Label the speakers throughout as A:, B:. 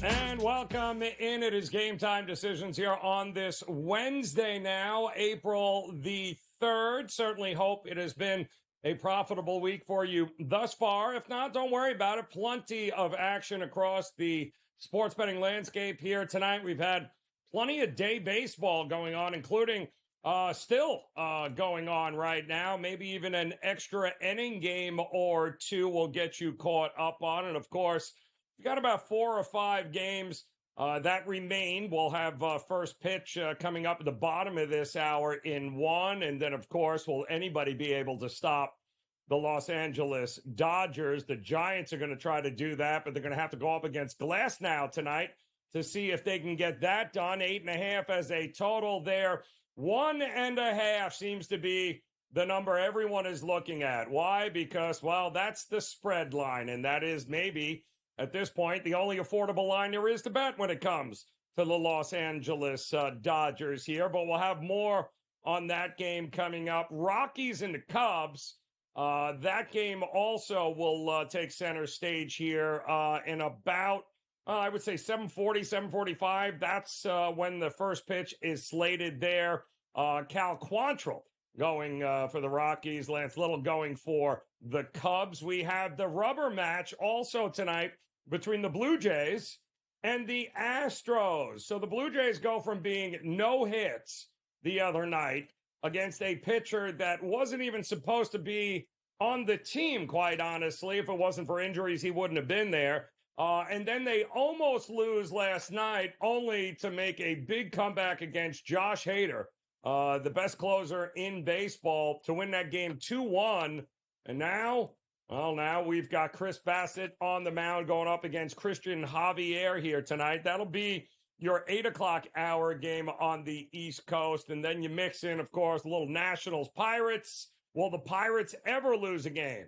A: And welcome in. It is Game Time Decisions here on this Wednesday now, April the 3rd. Certainly hope it has been a profitable week for you thus far. If not, don't worry about it. Plenty of action across the sports betting landscape here tonight. We've had plenty of day baseball going on, including still going on right now. Maybe even an extra inning game or two will get you caught up on. And of course, we've got about 4 or 5 games that remain. We'll have first pitch coming up at the bottom of this hour in 1. And then, of course, will anybody be able to stop the Los Angeles Dodgers? The Giants are going to try to do that, but they're going to have to go up against Glasnow tonight to see if they can get that done. 8.5 as a total there. 1.5 seems to be the number everyone is looking at. Why? Because, well, that's the spread line, and that is maybe at this point the only affordable line there is to bet when it comes to the Los Angeles Dodgers here. But we'll have more on that game coming up. Rockies and the Cubs. That game also will take center stage here in about, I would say 7:40, 7:45. That's when the first pitch is slated there. Cal Quantrill going for the Rockies. Lance Little going for the Cubs. We have the rubber match also tonight between the Blue Jays and the Astros. So the Blue Jays go from being no hits the other night against a pitcher that wasn't even supposed to be on the team, quite honestly. If it wasn't for injuries, he wouldn't have been there. And then they almost lose last night, only to make a big comeback against Josh Hader, the best closer in baseball, to win that game 2-1. And now, well, now we've got Chris Bassett on the mound going up against Christian Javier here tonight. That'll be your 8 o'clock hour game on the East Coast. And then you mix in, of course, a little Nationals Pirates. Will the Pirates ever lose a game?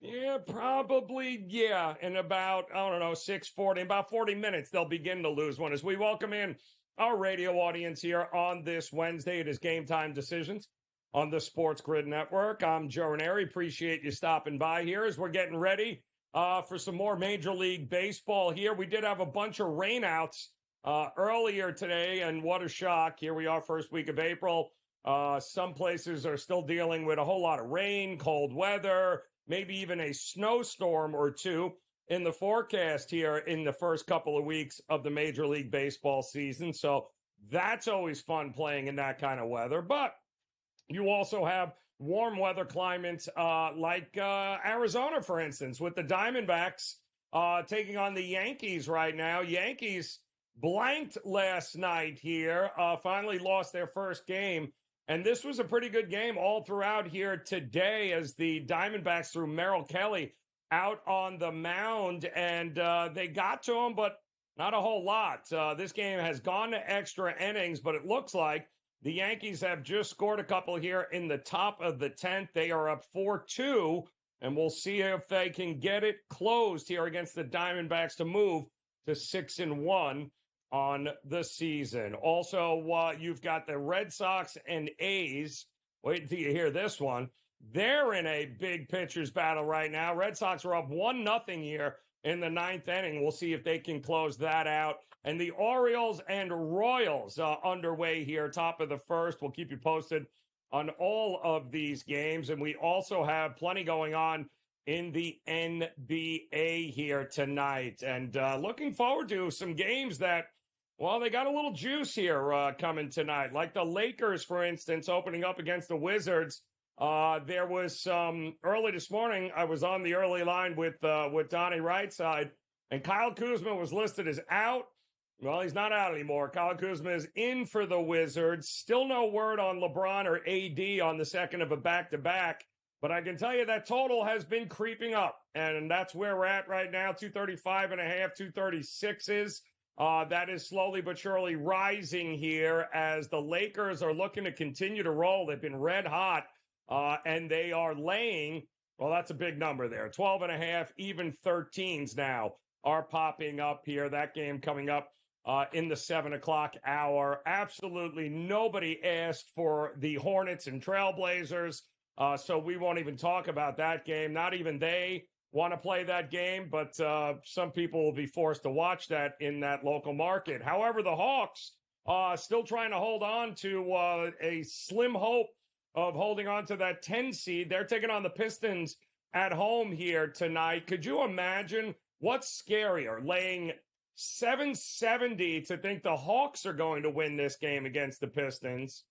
A: Yeah, probably, yeah. In about, I don't know, 6:40, about 40 minutes, they'll begin to lose one. As we welcome in our radio audience here on this Wednesday, it is Game Time Decisions on the SportsGrid Network. I'm Joe Raineri. Appreciate you stopping by here as we're getting ready for some more Major League Baseball here. We did have a bunch of rainouts earlier today, and what a shock. Here we are, first week of April. Some places are still dealing with a whole lot of rain, cold weather, maybe even a snowstorm or two in the forecast here in the first couple of weeks of the Major League Baseball season. So that's always fun playing in that kind of weather. But you also have warm weather climates like Arizona, for instance, with the Diamondbacks taking on the Yankees right now. Yankees blanked last night here, finally lost their first game. And this was a pretty good game all throughout here today as the Diamondbacks threw Merrill Kelly out on the mound. And they got to him, but not a whole lot. This game has gone to extra innings, but it looks like the Yankees have just scored a couple here in the top of the 10th. They are up 4-2, and we'll see if they can get it closed here against the Diamondbacks to move to 6-1 on the season. Also, you've got the Red Sox and A's. Wait until you hear this one. They're in a big pitcher's battle right now. Red Sox are up 1-0 here in the 9th inning. We'll see if they can close that out. And the Orioles and Royals underway here, top of the first. We'll keep you posted on all of these games. And we also have plenty going on in the NBA here tonight. And looking forward to some games that, well, they got a little juice here coming tonight. Like the Lakers, for instance, opening up against the Wizards. There was some early this morning. I was on the early line with Donnie Rightside, and Kyle Kuzma was listed as out. Well, he's not out anymore. Kyle Kuzma is in for the Wizards. Still no word on LeBron or AD on the second of a back-to-back. But I can tell you that total has been creeping up, and that's where we're at right now, 235.5, 236s. That is slowly but surely rising here as the Lakers are looking to continue to roll. They've been red hot and they are laying, well, that's a big number there, 12.5, even 13s now are popping up here. That game coming up in the 7 o'clock hour. Absolutely nobody asked for the Hornets and Trailblazers, so we won't even talk about that game. Not even they want to play that game, but some people will be forced to watch that in that local market. However, the Hawks still trying to hold on to a slim hope of holding on to that 10 seed. They're taking on the Pistons at home here tonight. Could you imagine what's scarier, laying 770 to think the Hawks are going to win this game against the Pistons,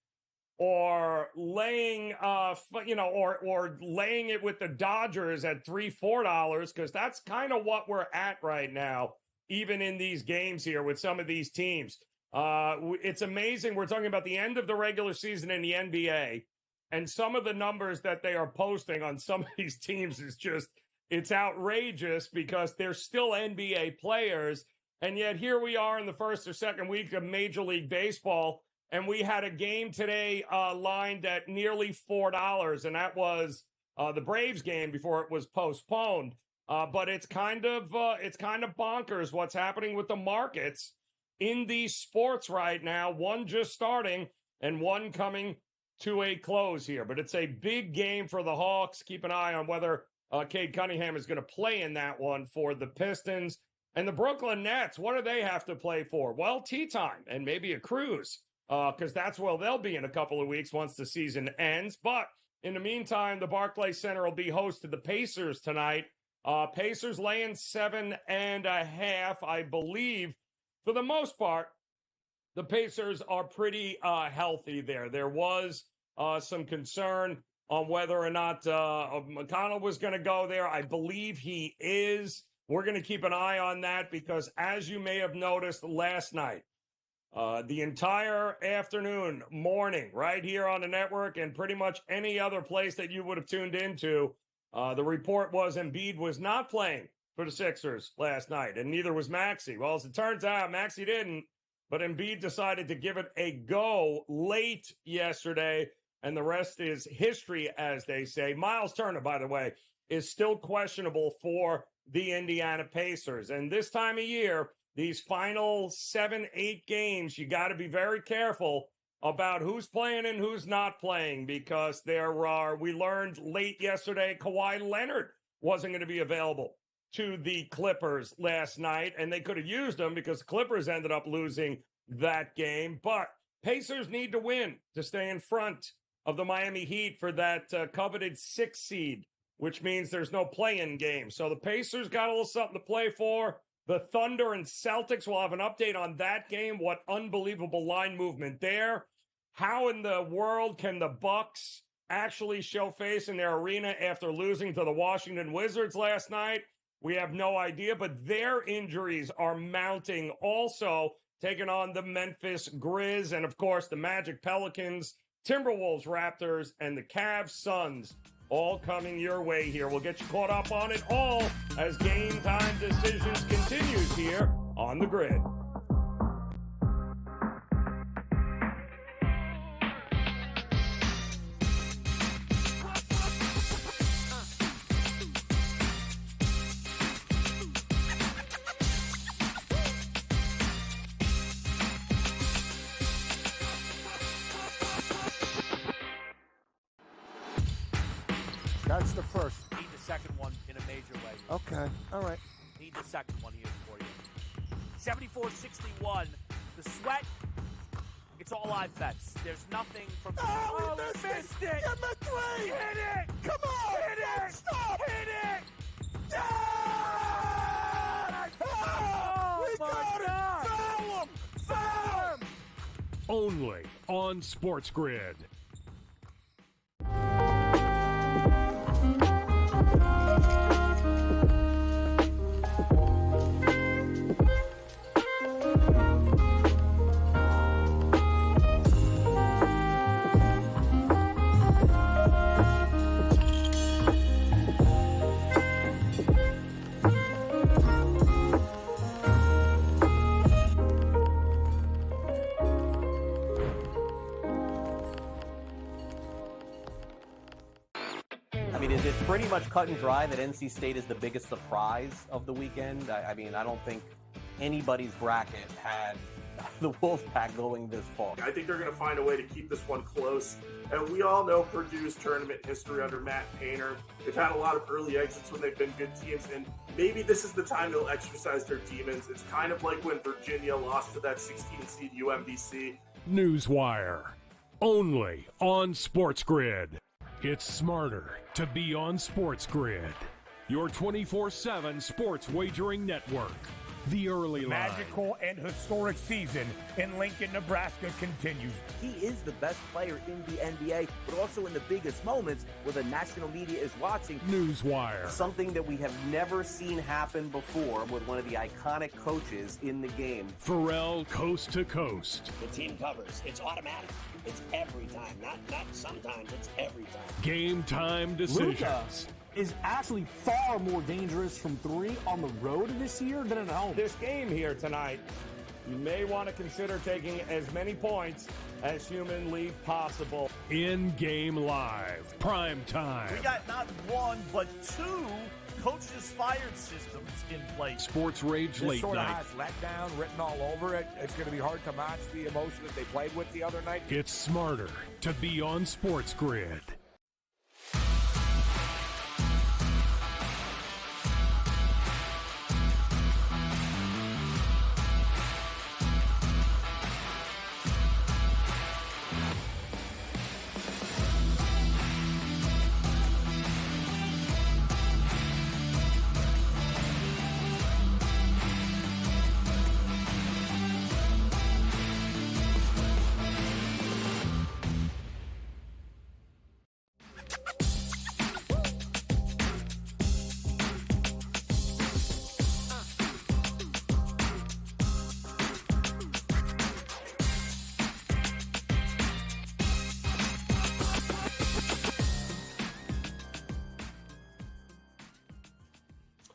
A: or laying, or laying it with the Dodgers at $3-4, because that's kind of what we're at right now, even in these games here with some of these teams. It's amazing. We're talking about the end of the regular season in the NBA, and some of the numbers that they are posting on some of these teams is just, it's outrageous because they're still NBA players. And yet here we are in the first or second week of Major League Baseball, and we had a game today lined at nearly $4, and that was the Braves game before it was postponed. But it's kind of bonkers what's happening with the markets in these sports right now. One just starting and one coming to a close here. But it's a big game for the Hawks. Keep an eye on whether Cade Cunningham is going to play in that one for the Pistons. And the Brooklyn Nets, what do they have to play for? Well, tea time and maybe a cruise, because that's where they'll be in a couple of weeks once the season ends. But in the meantime, the Barclays Center will be host to the Pacers tonight. Pacers laying 7.5, I believe. For the most part, the Pacers are pretty healthy there. There was some concern on whether or not McConnell was going to go there. I believe he is. We're going to keep an eye on that because, as you may have noticed last night, the entire afternoon, morning, right here on the network and pretty much any other place that you would have tuned into, the report was Embiid was not playing for the Sixers last night, and neither was Maxey. Well, as it turns out, Maxey didn't, but Embiid decided to give it a go late yesterday, and the rest is history, as they say. Miles Turner, by the way, is still questionable for the Indiana Pacers. And this time of year, these final 7-8 games, you got to be very careful about who's playing and who's not playing, because we learned late yesterday, Kawhi Leonard wasn't going to be available to the Clippers last night, and they could have used him because the Clippers ended up losing that game. But Pacers need to win to stay in front of the Miami Heat for that coveted 6th seed, which means there's no play-in game. So the Pacers got a little something to play for. The Thunder and Celtics will have an update on that game. What unbelievable line movement there. How in the world can the Bucks actually show face in their arena after losing to the Washington Wizards last night? We have no idea, but their injuries are mounting also, taking on the Memphis Grizz and, of course, the Magic Pelicans, Timberwolves Raptors, and the Cavs Suns. All coming your way here. We'll get you caught up on it all as Game Time Decisions continues here on the Grid.
B: That's the first.
C: Need the second one in a major way.
B: Okay, all right.
C: Need the second one here for you. 74-61. The sweat, it's all live bets. There's nothing from...
B: Oh, we missed it!
C: it!
B: Give me 3!
C: Hit it!
B: Come on!
C: Hit it!
B: Stop!
C: Hit it!
B: Yeah!
C: Oh,
B: We got
C: God.
B: it! Foul him! Foul him!
D: Only on SportsGrid.
E: I mean, is it pretty much cut and dry that NC State is the biggest surprise of the weekend? I mean, I don't think anybody's bracket had the Wolfpack going this far.
F: I think they're going to find a way to keep this one close. And we all know Purdue's tournament history under Matt Painter. They've had a lot of early exits when they've been good teams, and maybe this is the time they'll exercise their demons. It's kind of like when Virginia lost to that 16-seed UMBC.
D: Newswire, only on SportsGrid. It's smarter to be on SportsGrid, your 24/7 sports wagering network. The early line.
B: Magical and historic season in Lincoln, Nebraska continues.
G: He is the best player in the NBA, but also in the biggest moments where the national media is watching.
D: Newswire.
E: Something that we have never seen happen before with one of the iconic coaches in the game.
D: Pharrell coast to coast.
H: The team covers. It's automatic. It's every time. Not sometimes. It's every time.
D: Game time decisions.
I: Luka is actually far more dangerous from three on the road this year than at home.
A: This game here tonight, you may want to consider taking as many points as humanly possible.
D: In-game live. Prime time.
C: We got not one, but two coaches fired systems in place.
D: Sports Rage
B: This
D: Late
B: sort of
D: Night.
B: has letdown written all over it. It's going to be hard to match the emotion that they played with the other night.
D: It's smarter to be on SportsGrid.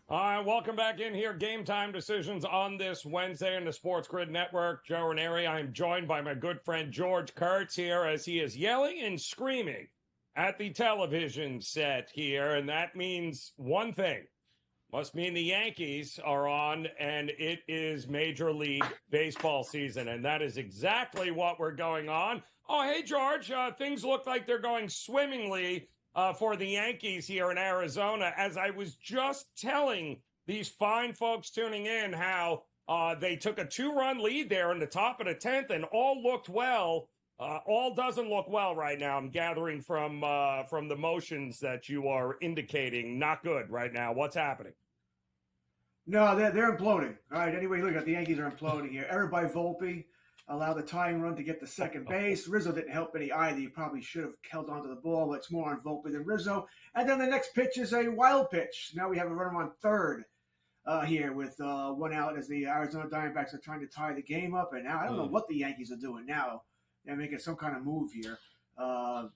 A: All right, welcome back in here. Game time decisions on this Wednesday in the SportsGrid Network. Joe Raineri. I am joined by my good friend George Kurtz here as he is yelling and screaming at the television set here. And that means one thing. Must mean the Yankees are on and it is Major League Baseball season. And that is exactly what we're going on. Oh, hey, George. Things look like they're going swimmingly for the Yankees here in Arizona, as I was just telling these fine folks tuning in how they took a 2-run lead there in the top of the 10th and all looked well. All doesn't look well right now. I'm gathering from the motions that you are indicating. Not good right now. What's happening?
J: No, they're imploding. All right, anyway, look at the Yankees are imploding here. Error by Volpe. Allowed the tying run to get to second base. Rizzo didn't help any either. He probably should have held onto the ball, but it's more on Volpe than Rizzo. And then the next pitch is a wild pitch. Now we have a runner on third here with 1 out as the Arizona Diamondbacks are trying to tie the game up. And now I don't know what the Yankees are doing now. They're making some kind of move here. I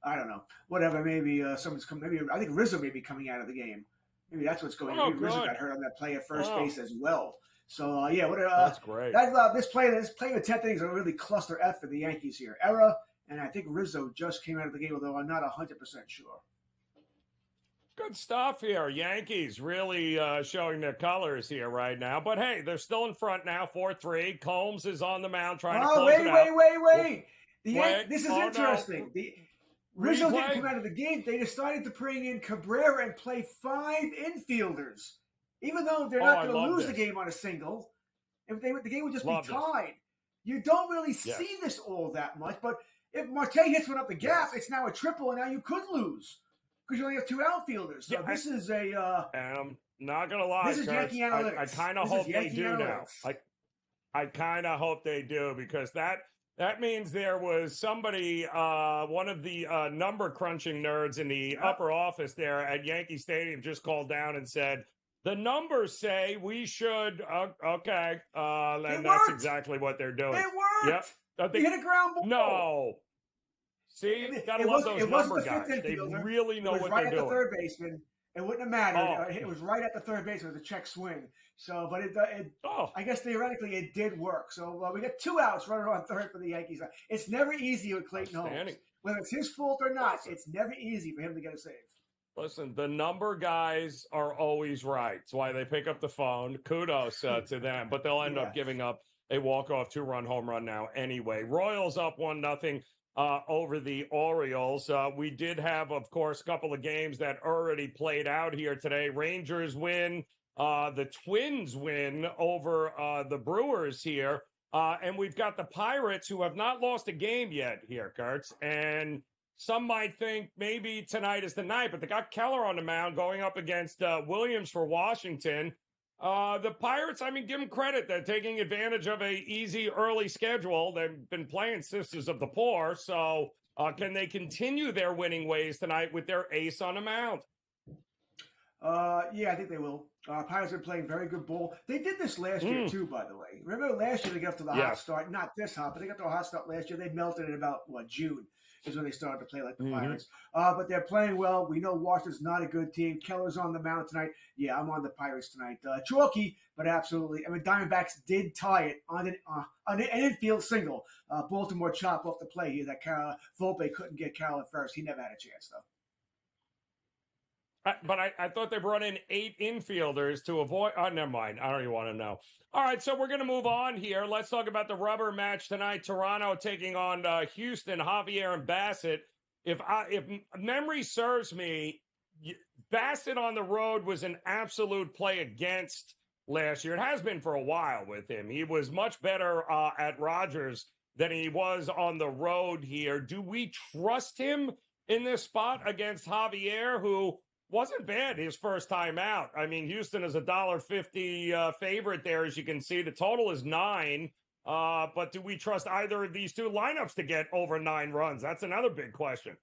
J: don't know. Whatever. Maybe someone's coming. Maybe I think Rizzo may be coming out of the game. Maybe that's what's going on. Maybe Rizzo got hurt on that play at first base as well. So,
A: that's great.
J: This play of 10th innings are really cluster F for the Yankees here. Error, and I think Rizzo just came out of the game, although I'm not 100% sure.
A: Good stuff here. Yankees really showing their colors here right now. But, hey, they're still in front now, 4-3. Combs is on the mound trying to close it out.
J: Wait. This is interesting.
A: No.
J: Rizzo didn't come out of the game. They decided to bring in Cabrera and play 5 infielders. Even though they're not going to lose the game on a single, the game would just be tied. You don't really see this all that much, but if Marte hits one up the gap, it's now a triple, and now you could lose because you only have 2 outfilders. So this is a.
A: I'm not going to lie,
J: this is Yankee analytics.
A: I kind of hope they do now. I kind of hope they do because that means there was somebody, one of the number crunching nerds in the upper office there at Yankee Stadium just called down and said, the numbers say we should, okay. And that's exactly what they're doing.
J: It worked.
A: Yep.
J: They hit a ground ball.
A: No. See, gotta love those number guys. They really know what they're doing. It was right at the third
J: baseman. It wouldn't have mattered. It was right at the third baseman. It was a check swing. So, but I guess theoretically it did work. So we got 2 outs running on third for the Yankees. It's never easy with Clayton Holmes. Whether it's his fault or not, it's never easy for him to get a save.
A: Listen, the number guys are always right. It's why they pick up the phone. Kudos to them, but they'll end up giving up a walk-off 2-run home run now anyway. Royals up 1-0 over the Orioles. We did have, of course, a couple of games that already played out here today. Rangers win. The Twins win over the Brewers here. And we've got the Pirates, who have not lost a game yet here, Kurtz. And some might think maybe tonight is the night, but they got Keller on the mound going up against Williams for Washington. The Pirates, I mean, give them credit. They're taking advantage of a easy early schedule. They've been playing Sisters of the Poor. So can they continue their winning ways tonight with their ace on the mound?
J: Yeah, I think they will. Pirates are playing very good ball. They did this last year, too, by the way. Remember last year they got to the hot start? Not this hot, but they got to a hot start last year. They melted in about, June is when they started to play like the Pirates. But they're playing well. We know Washington's not a good team. Keller's on the mound tonight. Yeah, I'm on the Pirates tonight. Chalky, but absolutely. I mean, Diamondbacks did tie it on an infield single. Baltimore chopped off the play here that Volpe couldn't get Carroll at first. He never had a chance, though.
A: But I thought they brought in 8 infielders to avoid. Oh, never mind. I don't even want to know. All right, so we're going to move on here. Let's talk about the rubber match tonight. Toronto taking on Houston, Javier and Bassett. If memory serves me, Bassett on the road was an absolute play against last year. It has been for a while with him. He was much better at Rogers than he was on the road here. Do we trust him in this spot against Javier, who wasn't bad his first time out? I mean, Houston is $1.50 favorite there, as you can see. The total is 9. But do we trust either of these two lineups to get over 9 runs? That's another big question.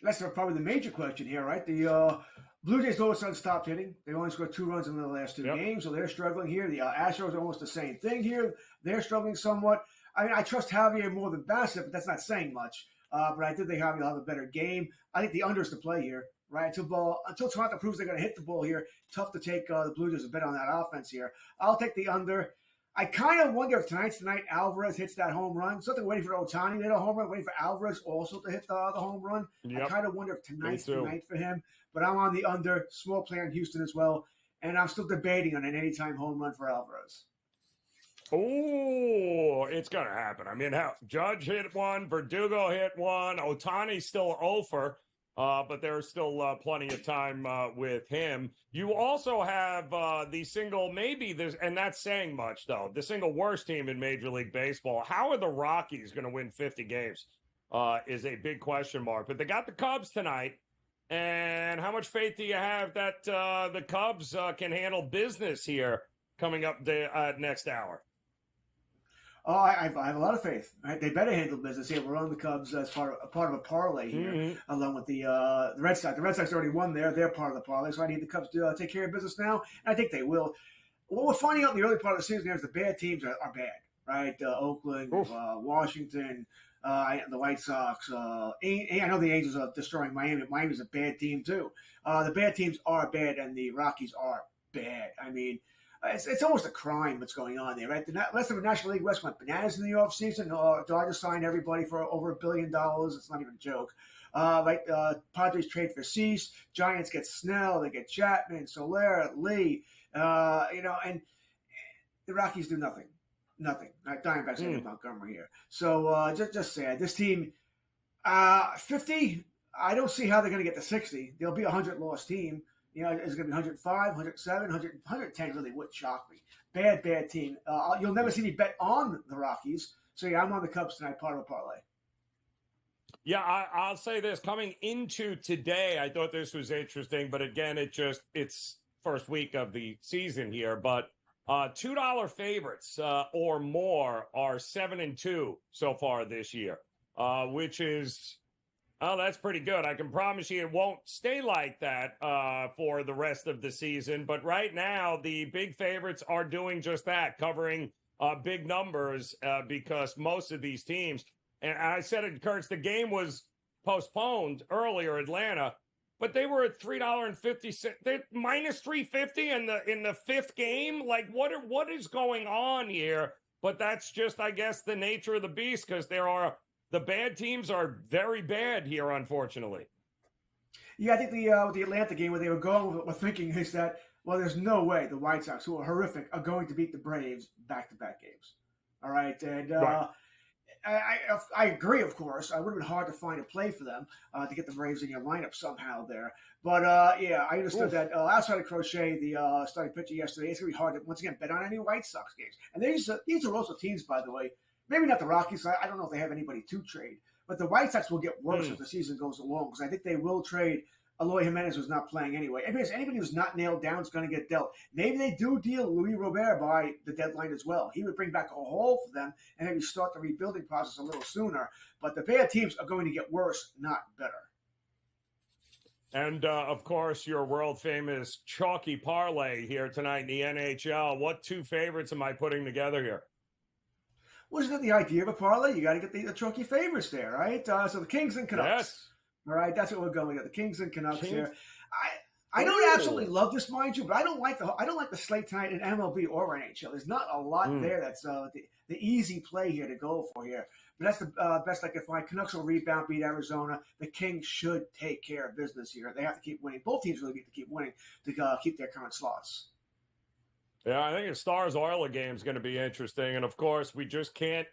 J: That's probably the major question here, right? The Blue Jays all of a sudden stopped hitting. They only scored 2 runs in the last 2 games, so they're struggling here. The Astros are almost the same thing here. They're struggling somewhat. I mean, I trust Javier more than Bassett, but that's not saying much. But I think Javier will have a better game. I think the under's the play here. Right, until Toronto proves they're going to hit the ball here, tough to take the Blue Jays a bet on that offense here. I'll take the under. I kind of wonder if tonight's the night Alvarez hits that home run. Something waiting for Ohtani to hit a home run, waiting for Alvarez also to hit the home run. Yep. I kind of wonder if tonight's the night for him. But I'm on the under, small play on Houston as well, and I'm still debating on an anytime home run for Alvarez.
A: Oh, it's going to happen. I mean, Judge hit one, Verdugo hit one, Ohtani's still over. But there's still plenty of time with him. You also have the single, and that's saying much, though, the single worst team in Major League Baseball. How are the Rockies going to win 50 games is a big question mark. But they got the Cubs tonight. And how much faith do you have that the Cubs can handle business here coming up the next hour?
J: Oh, I have a lot of faith. Right? They better handle business here. We're on the Cubs as part of a parlay here, along with the Red Sox. The Red Sox already won there. They're part of the parlay, so I need the Cubs to take care of business now, and I think they will. What we're finding out in the early part of the season is the bad teams are bad, right? Oakland, Washington, the White Sox. I know the Angels are destroying Miami. Miami's a bad team, too. The bad teams are bad, and the Rockies are bad. I mean, it's almost a crime what's going on there, right? The rest of the National League West went bananas in the offseason. Dodgers signed everybody for over $1 billion. It's not even a joke. Padres trade for Cease. Giants get Snell. They get Chapman, Soler, Lee. And the Rockies do nothing. Nothing. Diamondbacks and Montgomery here. So just sad. This team, 50, I don't see how they're going to get to 60. They'll be a 100-loss team. You know, it's going to be 105, 107, 110 really would shock me. Bad team. You'll never see me bet on the Rockies. So, yeah, I'm on the Cubs tonight, part of a parlay.
A: Yeah, I'll say this. Coming into today, I thought this was interesting. But, again, it's first week of the season here. But $2 favorites or more are 7-2 so far this year, which is – oh, that's pretty good. I can promise you it won't stay like that for the rest of the season. But right now, the big favorites are doing just that, covering big numbers because most of these teams, and I said it, Kurtz, the game was postponed earlier, Atlanta, but they were at $3.50. They're minus 350 in the fifth game. Like, what is going on here? But that's just, I guess, the nature of the beast because the bad teams are very bad here, unfortunately.
J: Yeah, I think the Atlanta game where they were going with thinking is that, well, there's no way the White Sox, who are horrific, are going to beat the Braves back-to-back games. All right, and
B: Right.
J: I agree, of course. It would have been hard to find a play for them to get the Braves in your lineup somehow there. But yeah, I understood that outside of Crochet, the starting pitcher yesterday, it's going to be hard to, once again, bet on any White Sox games. And these are also teams, by the way, maybe not the Rockies. I don't know if they have anybody to trade. But the White Sox will get worse as the season goes along because I think they will trade Eloy Jimenez, who's not playing anyway. And because anybody who's not nailed down is going to get dealt. Maybe they do deal Louis Robert by the deadline as well. He would bring back a hole for them and maybe start the rebuilding process a little sooner. But the bad teams are going to get worse, not better.
A: And, of course, your world-famous chalky parlay here tonight in the NHL. What two favorites am I putting together here?
J: Wasn't that the idea of a parlay? You got to get the chalky favorites there, right? So the Kings and Canucks.
A: Yes.
J: All right, that's what we're going with. The Kings and Canucks here. I don't absolutely love this, mind you, but I don't like the slate tonight in MLB or NHL. There's not a lot there that's the easy play here to go for here. But that's the best I could find. Canucks will rebound, beat Arizona. The Kings should take care of business here. They have to keep winning. Both teams really need to keep winning to keep their current slots.
A: Yeah, I think the Stars-Oilers game is going to be interesting. And, of course, we just can't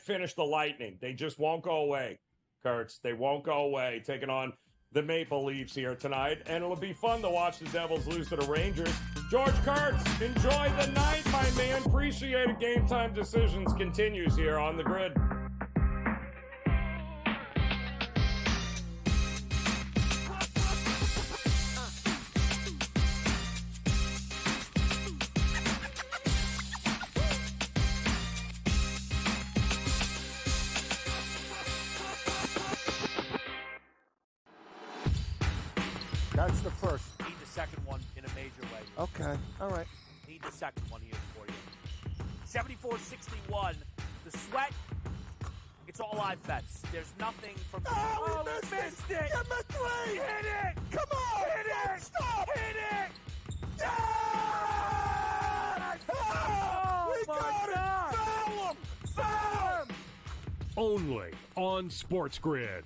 A: finish the Lightning. They just won't go away, Kurtz. They won't go away, taking on the Maple Leafs here tonight. And it'll be fun to watch the Devils lose to the Rangers. George Kurtz, enjoy the night, my man. Appreciate it. Game Time Decisions continues here on the Grid.
B: That's the first.
C: Need the second one in a major way.
B: Okay. All right.
C: Need the second one here for you. 74-61. The Sweat. It's all live bets. There's nothing from.
B: Oh, we missed it. Get my three.
C: Hit it.
B: Come on.
C: Hit it.
B: Stop.
C: Hit it.
B: Yes!
C: Oh,
B: We
C: my
B: got
C: God.
B: it. Foul him. Foul him.
D: Only on SportsGrid.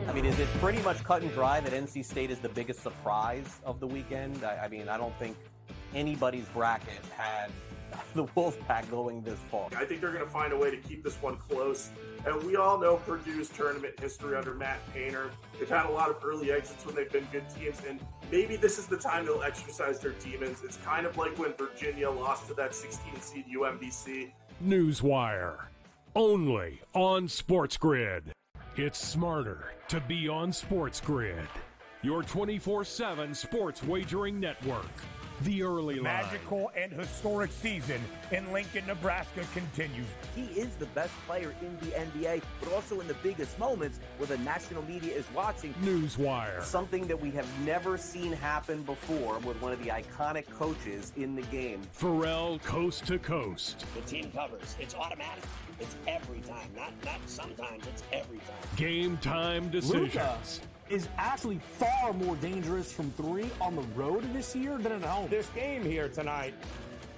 E: I mean, is it pretty much cut and dry that NC State is the biggest surprise of the weekend? I mean, I don't think anybody's bracket had the Wolfpack going this far.
F: I think they're going to find a way to keep this one close. And we all know Purdue's tournament history under Matt Painter. They've had a lot of early exits when they've been good teams, and maybe this is the time they'll exercise their demons. It's kind of like when Virginia lost to that 16 seed UMBC.
D: Newswire. Only on SportsGrid. It's smarter to be on SportsGrid. Your 24/7 sports wagering network. The early line.
B: Magical and historic season in Lincoln, Nebraska continues.
G: He is the best player in the NBA, but also in the biggest moments where the national media is watching.
D: Newswire.
E: Something that we have never seen happen before with one of the iconic coaches in the game.
D: Pharrell coast to coast.
H: The team covers. It's automatic. It's every time. Not sometimes. It's every time.
D: Game Time Decisions.
I: Luka is actually far more dangerous from three on the road this year than at home.
A: This game here tonight,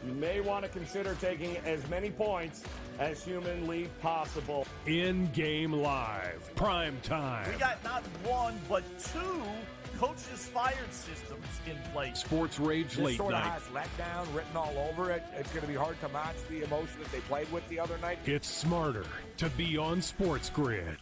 A: you may want to consider taking as many points as humanly possible.
D: In-game live. Prime time.
K: We got not one, but two coaches fired systems in place.
D: Sports Rage
B: This
D: Late
B: sort of
D: Night.
B: has letdown written all over it. It's going to be hard to match the emotion that they played with the other night.
D: It's smarter to be on SportsGrid.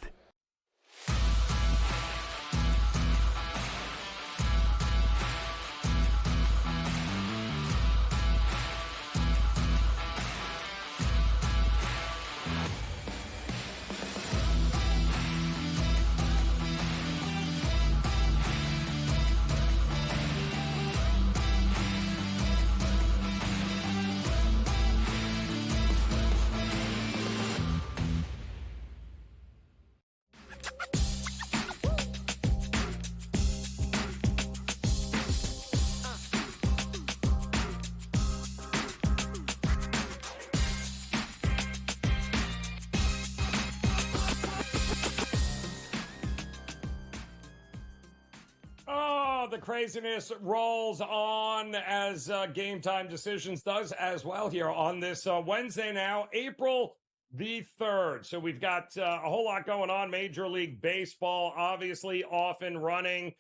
A: the craziness rolls on as Game Time Decisions does as well here on this Wednesday now, April the 3rd. So we've got a whole lot going on. Major League Baseball, obviously, off and running.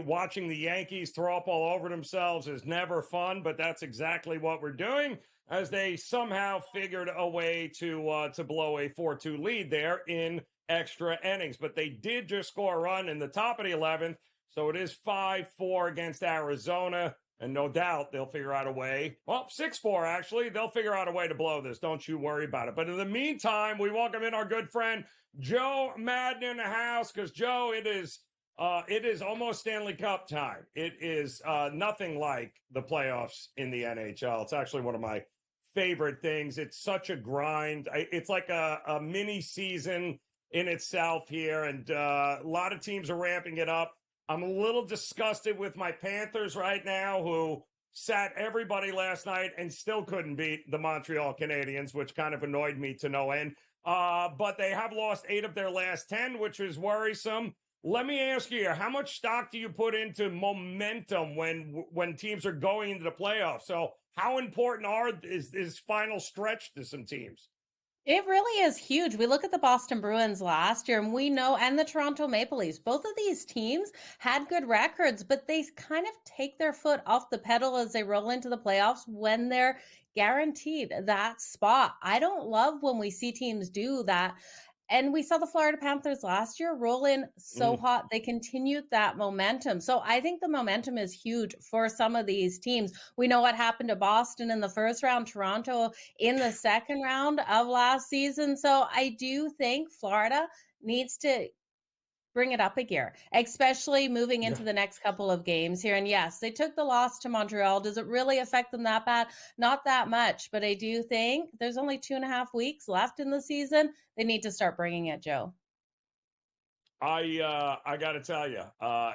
A: Watching the Yankees throw up all over themselves is never fun, but that's exactly what we're doing as they somehow figured a way to blow a 4-2 lead there in extra innings. But they did just score a run in the top of the 11th. So it is 5-4 against Arizona, and no doubt they'll figure out a way. Well, 6-4, actually. They'll figure out a way to blow this. Don't you worry about it. But in the meantime, we welcome in our good friend, Joe Madden in the house, because, Joe, it is almost Stanley Cup time. It is nothing like the playoffs in the NHL. It's actually one of my favorite things. It's such a grind. It's like a mini season in itself here, and a lot of teams are ramping it up. I'm a little disgusted with my Panthers right now, who sat everybody last night and still couldn't beat the Montreal Canadiens, which kind of annoyed me to no end. But they have lost 8 of their last 10, which is worrisome. Let me ask you here, how much stock do you put into momentum when teams are going into the playoffs? So how important is final stretch to some teams?
L: It really is huge. We look at the Boston Bruins last year, and we know, and the Toronto Maple Leafs, both of these teams had good records, but they kind of take their foot off the pedal as they roll into the playoffs when they're guaranteed that spot. I don't love when we see teams do that. And we saw the Florida Panthers last year roll in so hot. They continued that momentum. So I think the momentum is huge for some of these teams. We know what happened to Boston in the first round, Toronto in the second round of last season. So I do think Florida needs to bring it up a gear, especially moving into the next couple of games here. And yes, they took the loss to Montreal. Does it really affect them that bad? Not that much, but I do think there's only 2.5 weeks left in the season. They need to start bringing it, Joe.
A: I got to tell you,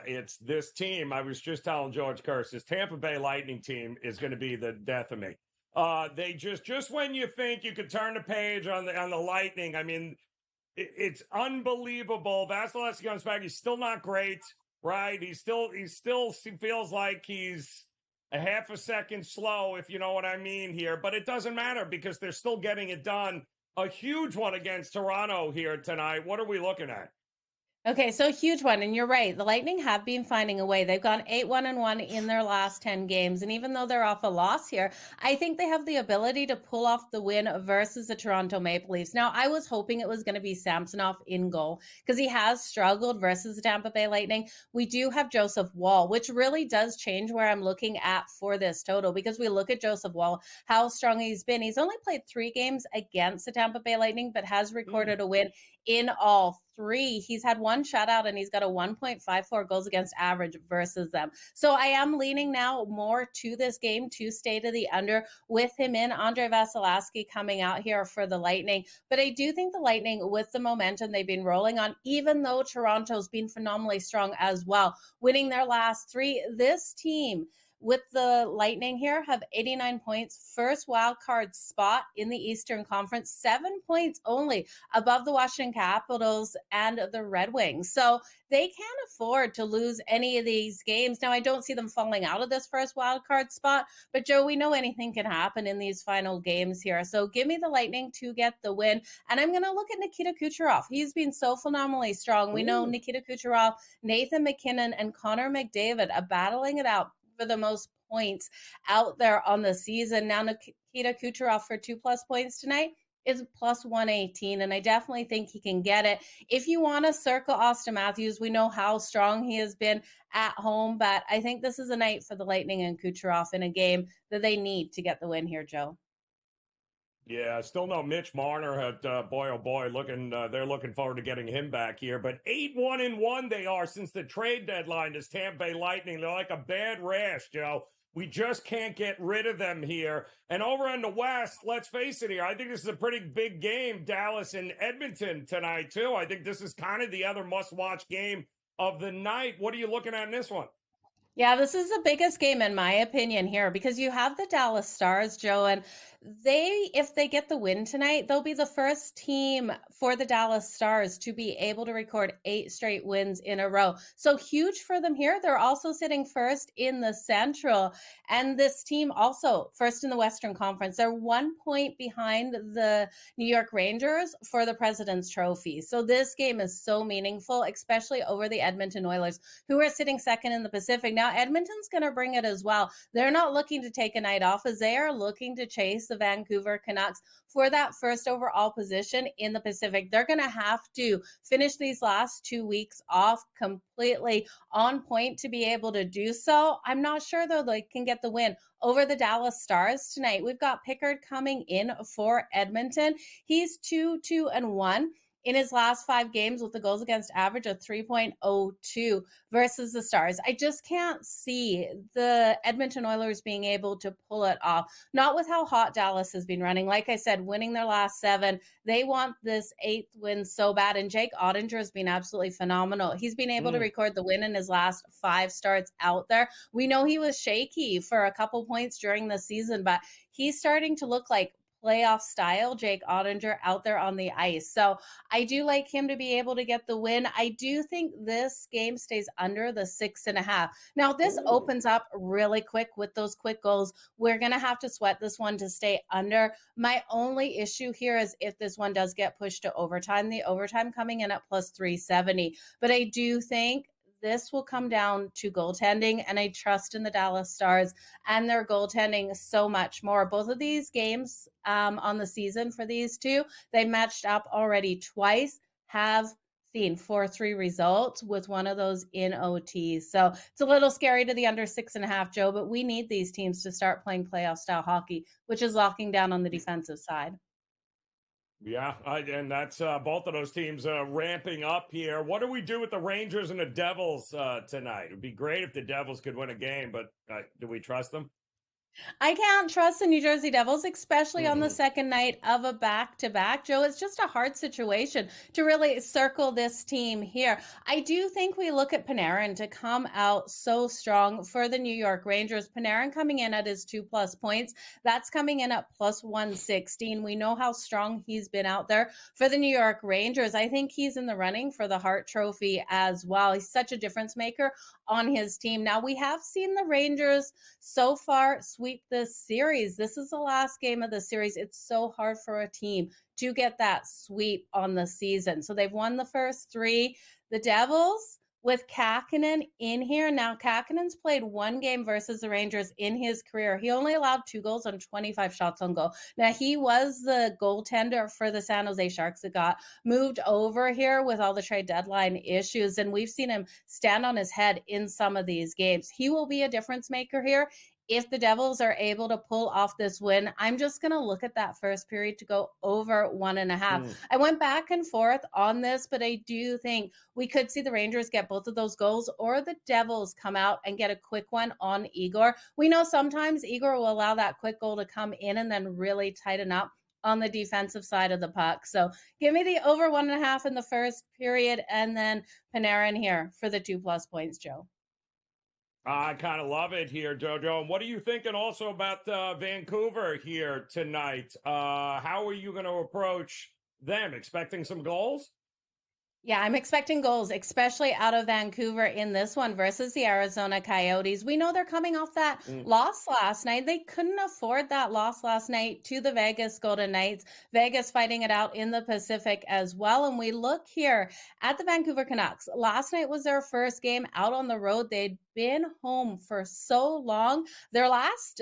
A: it's this team. I was just telling George Kurtz, this Tampa Bay Lightning team is going to be the death of me. They just when you think you could turn the page on the Lightning, I mean, it's unbelievable. Vasilevsky comes back. He's still not great, right? He feels like he's a half a second slow, if you know what I mean here. But it doesn't matter because they're still getting it done. A huge one against Toronto here tonight. What are we looking at?
L: Okay, so huge one, and you're right. The Lightning have been finding a way. They've gone 8-1-1 in their last 10 games, and even though they're off a loss here, I think they have the ability to pull off the win versus the Toronto Maple Leafs. Now, I was hoping it was going to be Samsonov in goal because he has struggled versus the Tampa Bay Lightning. We do have Joseph Woll, which really does change where I'm looking at for this total because we look at Joseph Woll, how strong he's been. He's only played 3 games against the Tampa Bay Lightning, but has recorded a win in all 3. He's had 1 shutout and he's got a 1.54 goals against average versus them. So I am leaning now more to this game to stay to the under with him in. Andre Vasilevsky coming out here for the Lightning. But I do think the Lightning, with the momentum they've been rolling on, even though Toronto's been phenomenally strong as well, winning their last 3, this team with the Lightning here have 89 points, first wild card spot in the Eastern Conference, 7 points only above the Washington Capitals and the Red Wings. So they can't afford to lose any of these games. Now, I don't see them falling out of this first wild card spot, but Joe, we know anything can happen in these final games here. So give me the Lightning to get the win. And I'm going to look at Nikita Kucherov. He's been so phenomenally strong. We know Nikita Kucherov, Nathan McKinnon, and Connor McDavid are battling it out for the most points out there on the season. Now, Nikita Kucherov for 2+ points tonight is plus 118, and I definitely think he can get it. If you want to circle Austin Matthews, we know how strong he has been at home, but I think this is a night for the Lightning and Kucherov in a game that they need to get the win here, Joe.
A: Yeah, still no Mitch Marner. Boy, oh boy, they're looking forward to getting him back here. But 8-1-1 they are since the trade deadline. This Tampa Bay Lightning, they're like a bad rash, Joe. We just can't get rid of them here. And over in the West, let's face it here, I think this is a pretty big game, Dallas and Edmonton tonight too. I think this is kind of the other must-watch game of the night. What are you looking at in this one?
L: Yeah, this is the biggest game in my opinion here because you have the Dallas Stars, Joe, and if they get the win tonight, they'll be the first team for the Dallas Stars to be able to record 8 straight wins in a row. So huge for them here. They're also sitting first in the Central, and this team also first in the Western Conference. They're 1 point behind the New York Rangers for the President's Trophy. So this game is so meaningful, especially over the Edmonton Oilers, who are sitting second in the Pacific. Now, Edmonton's going to bring it as well. They're not looking to take a night off as they are looking to chase the Vancouver Canucks for that first overall position in the Pacific. They're going to have to finish these last 2 weeks off completely on point to be able to do so. I'm not sure, though, they can get the win over the Dallas Stars tonight. We've got Pickard coming in for Edmonton. He's 2-2-1 in his last 5 games with the goals against average of 3.02 versus the Stars. I just can't see the Edmonton Oilers being able to pull it off. Not with how hot Dallas has been running. Like I said, winning their last 7. They want this 8th win so bad. And Jake Ottinger has been absolutely phenomenal. He's been able to record the win in his last 5 starts out there. We know he was shaky for a couple points during the season, but he's starting to look like playoff style Jake Ottinger out there on the ice. So I do like him to be able to get the win. I do think this game stays under the 6.5. Now, this opens up really quick with those quick goals. We're going to have to sweat this one to stay under. My only issue here is if this one does get pushed to overtime, the overtime coming in at plus 370. But I do think this will come down to goaltending, and I trust in the Dallas Stars and their goaltending so much more. Both of these games on the season for these two, they matched up already twice, have seen 4-3 results with one of those in OT. So it's a little scary to the under 6.5, Joe, but we need these teams to start playing playoff style hockey, which is locking down on the defensive side.
A: Yeah, and that's both of those teams ramping up here. What do we do with the Rangers and the Devils tonight? It would be great if the Devils could win a game, but do we trust them?
L: I can't trust the New Jersey Devils, especially on the second night of a back-to-back. Joe, it's just a hard situation to really circle this team here. I do think we look at Panarin to come out so strong for the New York Rangers. Panarin coming in at his 2+ points. That's coming in at plus 116. We know how strong he's been out there for the New York Rangers. I think he's in the running for the Hart Trophy as well. He's such a difference maker on his team. Now, we have seen the Rangers so far sweep this series. This is the last game of the series. It's so hard for a team to get that sweep on the season. So they've won the first 3. The Devils with Kakkonen in here. Now, Kakkonen's played 1 game versus the Rangers in his career. He only allowed 2 goals on 25 shots on goal. Now, he was the goaltender for the San Jose Sharks that got moved over here with all the trade deadline issues, and we've seen him stand on his head in some of these games. He will be a difference maker here. If the Devils are able to pull off this win, I'm just going to look at that first period to go over 1.5. I went back and forth on this, but I do think we could see the Rangers get both of those goals or the Devils come out and get a quick one on Igor. We know sometimes Igor will allow that quick goal to come in and then really tighten up on the defensive side of the puck. So give me the over 1.5 in the first period and then Panarin here for the 2+ points, Joe.
A: I kind of love it here, JoJo. And what are you thinking also about Vancouver here tonight? How are you going to approach them? Expecting some goals?
L: Yeah, I'm expecting goals, especially out of Vancouver in this one versus the Arizona Coyotes. We know they're coming off that loss last night. They couldn't afford that loss last night to the Vegas Golden Knights. Vegas fighting it out in the Pacific as well. And we look here at the Vancouver Canucks. Last night was their first game out on the road. They'd been home for so long. Their last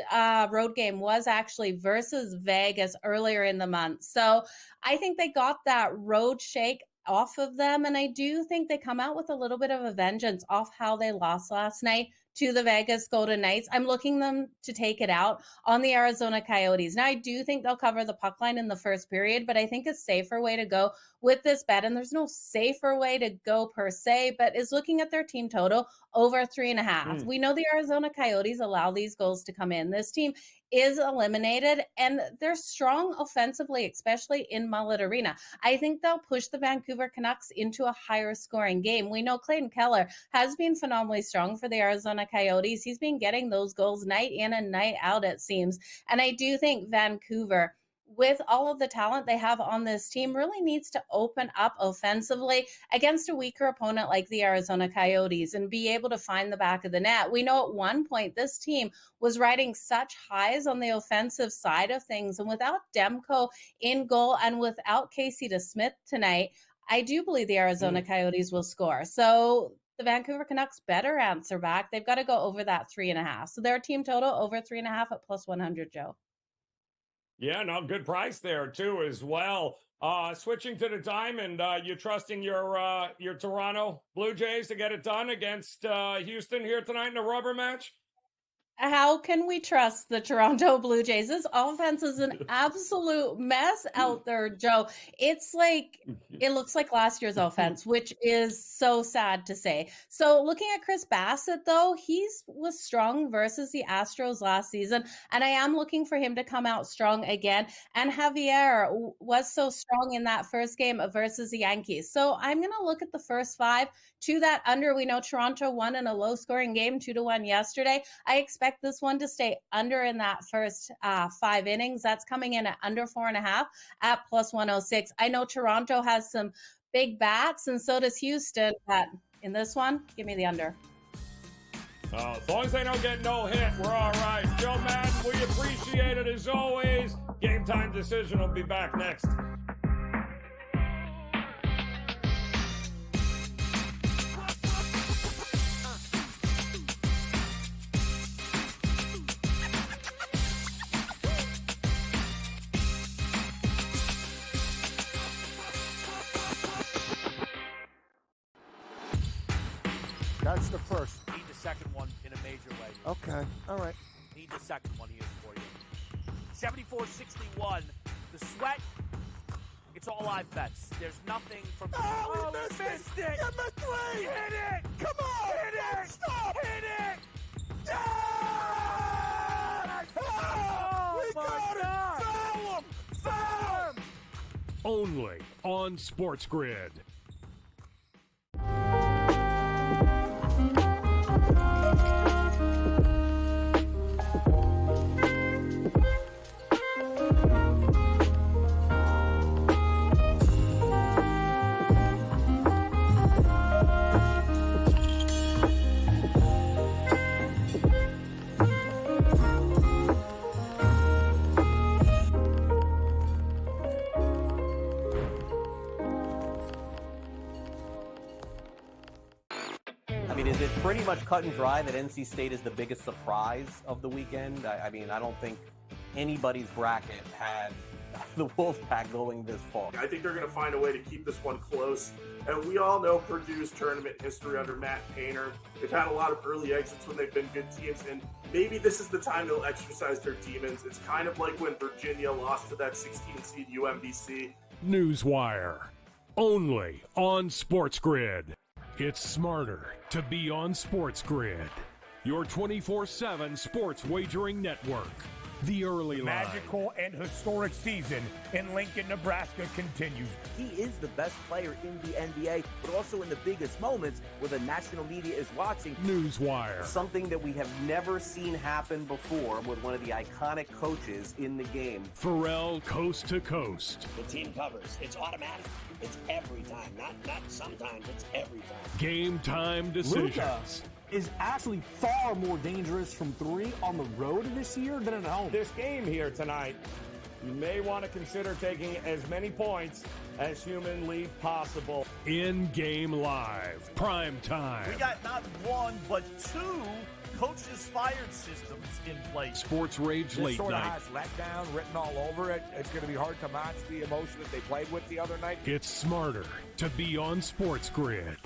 L: road game was actually versus Vegas earlier in the month. So I think they got that road shake off of them, and I do think they come out with a little bit of a vengeance off how they lost last night to the Vegas Golden Knights. I'm looking them to take it out on the Arizona Coyotes. Now, I do think they'll cover the puck line in the first period, but I think a safer way to go with this bet, and there's no safer way to go per se, but is looking at their team total over 3.5. We know the Arizona Coyotes allow these goals to come in. This team is eliminated, and they're strong offensively, especially in Mullet Arena. I think they'll push the Vancouver Canucks into a higher scoring game. We know Clayton Keller has been phenomenally strong for the Arizona Coyotes. He's been getting those goals night in and night out, it seems. And I do think Vancouver, with all of the talent they have on this team, really needs to open up offensively against a weaker opponent like the Arizona Coyotes and be able to find the back of the net. We know at one point this team was riding such highs on the offensive side of things, and without Demko in goal and without Casey DeSmith tonight, I do believe the Arizona Coyotes will score. So the Vancouver Canucks better answer back. They've got to go over that 3.5. So their team total over 3.5 at plus 100, Joe.
A: Yeah, no, good price there too as well. Switching to the diamond, you trusting your Toronto Blue Jays to get it done against Houston here tonight in a rubber match?
L: How can we trust the Toronto Blue Jays? This offense is an absolute mess out there, Joe. It's like, it looks like last year's offense, which is so sad to say. So looking at Chris Bassett, though, he was strong versus the Astros last season, and I am looking for him to come out strong again. And Javier was so strong in that first game versus the Yankees. So I'm going to look at the first 5 to that under. We know Toronto won in a low-scoring game, 2-1 yesterday. I expect this one to stay under in that first 5 innings. That's coming in at under 4.5 at plus 106. I know Toronto has some big bats, and so does Houston. But in this one, give me the under.
A: As long as they don't get no hit, we're all right. Joe Madden, we appreciate it as always. Game Time Decision will be back next.
B: That's the first.
C: Need the second one in a major way.
B: Okay, all right.
C: Need the second one here for you. 74-61. The sweat, it's all live bets. There's nothing from...
B: Oh, we missed it! Get my 3!
C: Hit it!
B: Come on!
C: Hit it!
B: Stop!
C: Hit it!
B: Yeah!
C: Oh,
B: We
C: my
B: got
C: God!
B: it! Foul him! Foul him!
D: Only on SportsGrid.
E: Is it pretty much cut and dry that NC State is the biggest surprise of the weekend? I don't think anybody's bracket had the Wolfpack going this far.
F: I think they're going to find a way to keep this one close. And we all know Purdue's tournament history under Matt Painter. They've had a lot of early exits when they've been good teams, and maybe this is the time they'll exercise their demons. It's kind of like when Virginia lost to that 16-seed UMBC.
D: Newswire. Only on SportsGrid. It's smarter to be on SportsGrid. Your 24/7 sports wagering network. The early line.
B: Magical and historic season in Lincoln, Nebraska continues.
G: He is the best player in the NBA, but also in the biggest moments where the national media is watching.
D: Newswire.
E: Something that we have never seen happen before with one of the iconic coaches in the game.
D: Pharrell coast to coast.
H: The team covers. It's automatic. It's every time. Not sometimes. It's every time.
D: Game Time Decisions.
I: Luka is actually far more dangerous from 3 on the road this year than at home.
A: This game here tonight, you may want to consider taking as many points as humanly possible.
D: In-game live. Prime time.
K: We got not 1, but 2 coaches fired systems in place.
D: Sports Rage
B: This
D: Late
B: sort of
D: Night.
B: has letdown written all over it. It's going to be hard to match the emotion that they played with the other night.
D: It's smarter to be on SportsGrid.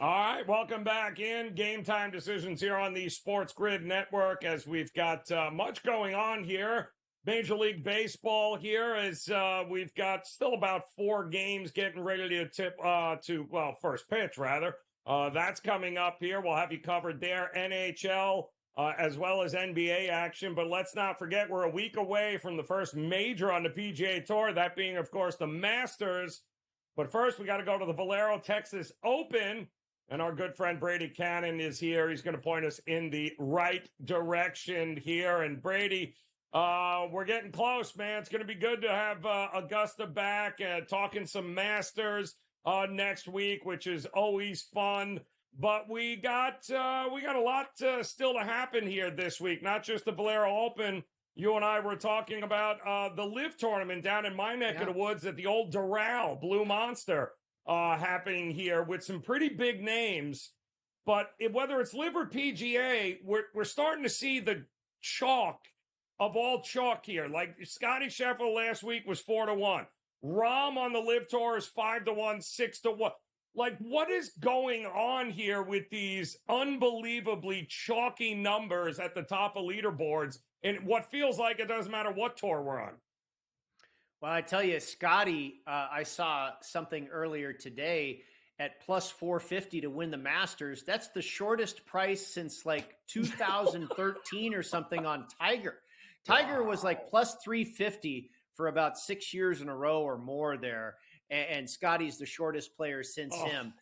A: All right, welcome back in Game Time Decisions here on the Sports Grid Network as we've got much going on here. Major League Baseball here as we've got still about 4 games getting ready to tip first pitch, rather. That's coming up here. We'll have you covered there. NHL as well as NBA action. But let's not forget we're a week away from the first major on the PGA Tour, that being, of course, the Masters. But first, we got to go to the Valero Texas Open. And our good friend Brady Cannon is here. He's going to point us in the right direction here. And Brady, we're getting close, man. It's going to be good to have Augusta back, talking some Masters next week, which is always fun. But we got a lot still to happen here this week. Not just the Valero Open. You and I were talking about the LIV tournament down in my neck of the woods at the old Doral Blue Monster. Happening here with some pretty big names, but whether it's LIV or PGA, we're starting to see the chalk of all chalk here. Like Scotty Scheffler last week was 4-1. Rahm on the LIV Tour is 5-1, 6-1. Like, what is going on here with these unbelievably chalky numbers at the top of leaderboards? And what feels like it doesn't matter what tour we're on.
M: Well, I tell you, Scotty, I saw something earlier today at plus 450 to win the Masters. That's the shortest price since like 2013 or something on Tiger. Tiger was like plus 350 for about 6 years in a row or more there. And Scotty's the shortest player since him.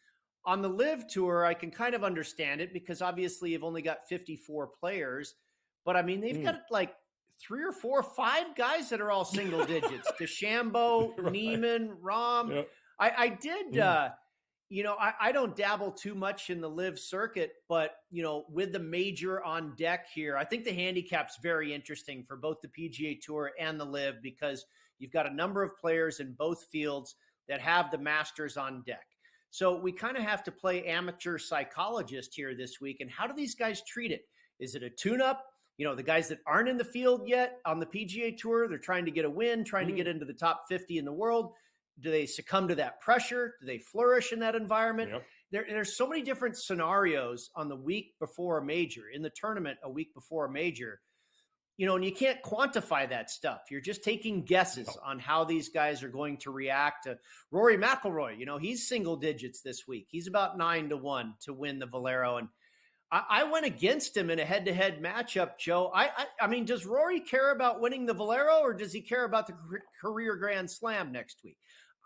M: On the LIV Tour, I can kind of understand it because obviously you've only got 54 players. But I mean, they've got like 3 or 4 or 5 guys that are all single digits. DeChambeau, right. Neiman, Rahm. Yep. I did, I don't dabble too much in the LIV circuit, but, with the major on deck here, I think the handicap's very interesting for both the PGA Tour and the LIV because you've got a number of players in both fields that have the Masters on deck. So we kind of have to play amateur psychologist here this week. And how do these guys treat it? Is it a tune-up? The guys that aren't in the field yet on the PGA Tour, they're trying to get a win, trying to get into the top 50 in the world. Do they succumb to that pressure? Do they flourish in that environment? Yep. There's so many different scenarios on the week before a major, in the tournament a week before a major, and you can't quantify that stuff. You're just taking guesses on how these guys are going to react to Rory McIlroy. He's single digits this week. He's about 9-1 to win the Valero. And I went against him in a head-to-head matchup, Joe. I mean, does Rory care about winning the Valero or does he care about the career Grand Slam next week?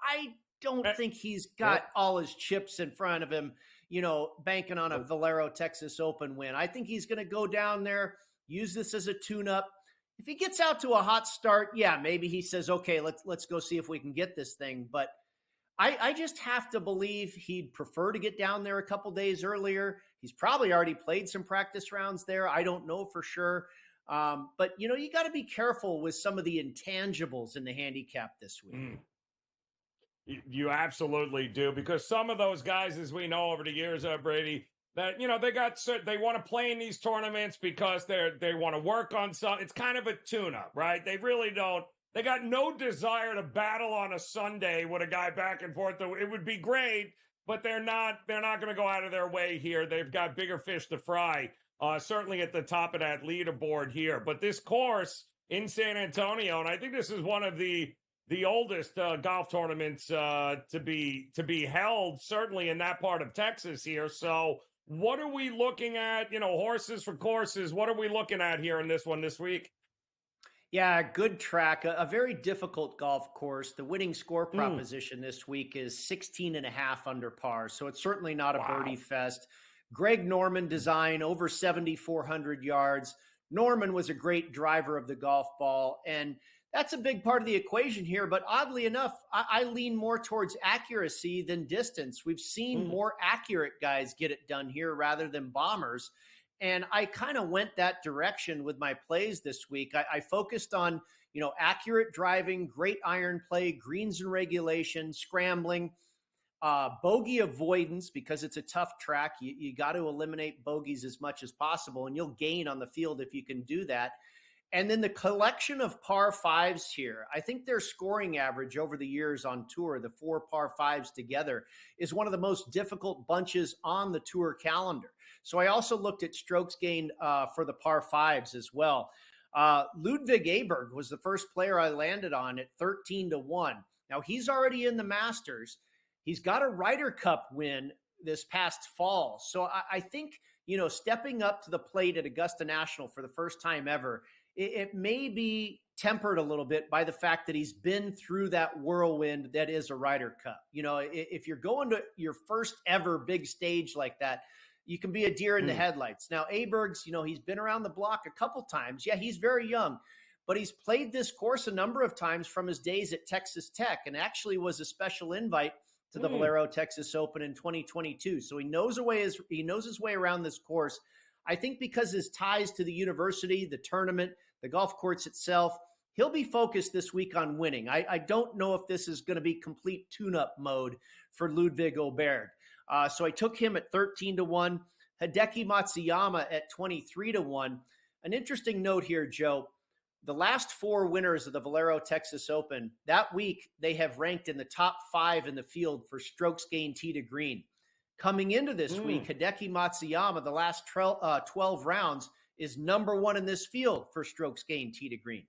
M: I don't think he's got all his chips in front of him, banking on a Valero Texas Open win. I think he's going to go down there, use this as a tune-up. If he gets out to a hot start, maybe he says, okay, let's go see if we can get this thing. But I just have to believe he'd prefer to get down there a couple days earlier. He's probably already played some practice rounds there. I don't know for sure. But, you got to be careful with some of the intangibles in the handicap this week.
A: You absolutely do, because some of those guys, as we know over the years, Brady, that, they want to play in these tournaments because they want to work on some. It's kind of a tune-up, right? They really don't. They got no desire to battle on a Sunday with a guy back and forth. It would be great, but they're not going to go out of their way here. They've got bigger fish to fry, certainly at the top of that leaderboard here. But this course in San Antonio, and I think this is one of the oldest golf tournaments to be held, certainly in that part of Texas here. So what are we looking at? Horses for courses. What are we looking at here in this one this week?
M: Yeah, good track. A very difficult golf course. The winning score proposition this week is 16.5 under par. So it's certainly not a birdie fest. Greg Norman design, over 7,400 yards. Norman was a great driver of the golf ball. And that's a big part of the equation here. But oddly enough, I lean more towards accuracy than distance. We've seen more accurate guys get it done here rather than bombers. And I kind of went that direction with my plays this week. I focused on, accurate driving, great iron play, greens and regulation, scrambling, bogey avoidance, because it's a tough track. You got to eliminate bogeys as much as possible, and you'll gain on the field if you can do that. And then the collection of par fives here, I think their scoring average over the years on tour, the 4 par fives together, is one of the most difficult bunches on the tour calendar. So I also looked at strokes gained for the par fives as well. Ludwig Aberg was the first player I landed on at 13-1. Now he's already in the Masters. He's got a Ryder Cup win this past fall. So I think, stepping up to the plate at Augusta National for the first time ever, it may be tempered a little bit by the fact that he's been through that whirlwind that is a Ryder Cup. If you're going to your first ever big stage like that, you can be a deer in the headlights. Now, Aberg's, he's been around the block a couple times. Yeah, he's very young, but he's played this course a number of times from his days at Texas Tech, and actually was a special invite to the Valero Texas Open in 2022. So he knows his way around this course. I think because his ties to the university, the tournament, the golf course itself, he'll be focused this week on winning. I don't know if this is going to be complete tune-up mode for Ludwig Aberg. So I took him at 13-1, Hideki Matsuyama at 23-1. An interesting note here, Joe. The last 4 winners of the Valero Texas Open, that week they have ranked in the top 5 in the field for strokes gained tee to green. Coming into this week, Hideki Matsuyama, the last 12 rounds, is number 1 in this field for strokes gained tee to green.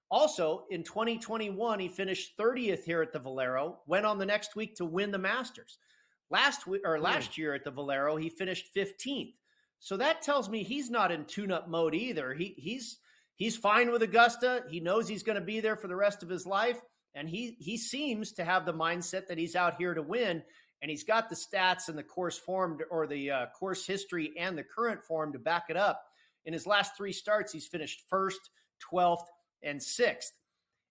M: Also, in 2021, he finished 30th here at the Valero, went on the next week to win the Masters. Last year at the Valero, he finished 15th. So that tells me he's not in tune-up mode either. He's fine with Augusta. He knows he's going to be there for the rest of his life, and he seems to have the mindset that he's out here to win. And he's got the stats and the course form, or the course history and the current form to back it up. In his last 3 starts, he's finished 1st, 12th, and 6th.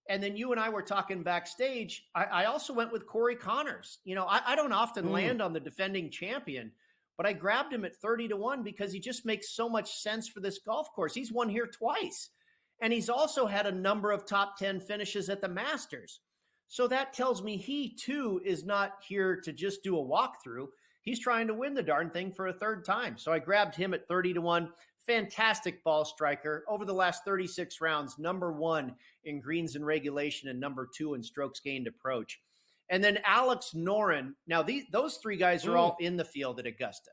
M: And then you and I were talking backstage. I also went with Corey Connors. I don't often land on the defending champion, but I grabbed him at 30-1 because he just makes so much sense for this golf course. He's won here twice, and he's also had a number of top 10 finishes at the Masters. So that tells me he, too, is not here to just do a walkthrough. He's trying to win the darn thing for a 3rd time. So I grabbed him at 30-1. Fantastic ball striker. Over the last 36 rounds, number 1 in greens and regulation and number 2 in strokes gained approach. And then Alex Noren. Now, those 3 guys are all in the field at Augusta.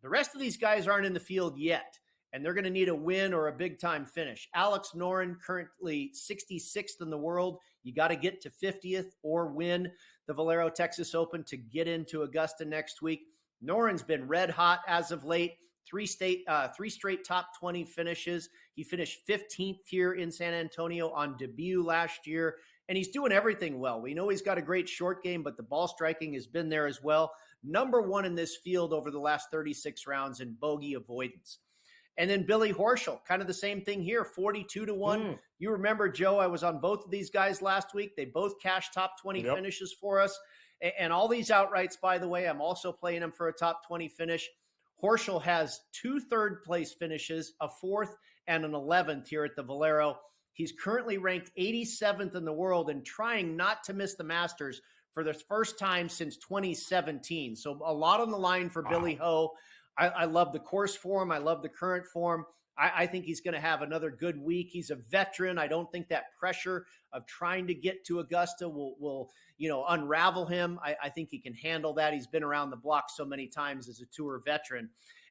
M: The rest of these guys aren't in the field yet, and they're going to need a win or a big-time finish. Alex Noren, currently 66th in the world. You got to get to 50th or win the Valero Texas Open to get into Augusta next week. Noren's been red hot as of late. 3 straight top 20 finishes. He finished 15th here in San Antonio on debut last year, and he's doing everything well. We know he's got a great short game, but the ball striking has been there as well. Number 1 in this field over the last 36 rounds in bogey avoidance. And then Billy Horschel, kind of the same thing here, 42-1. You remember, Joe, I was on both of these guys last week. They both cashed top 20 finishes for us. And all these outrights, by the way, I'm also playing them for a top 20 finish. Horschel has 2 third-place finishes, a 4th and an 11th here at the Valero. He's currently ranked 87th in the world and trying not to miss the Masters for the first time since 2017. So a lot on the line for Billy Ho. I love the course form. I love the current form. I think he's going to have another good week. He's a veteran. I don't think that pressure of trying to get to Augusta will unravel him. I think he can handle that. He's been around the block so many times as a tour veteran.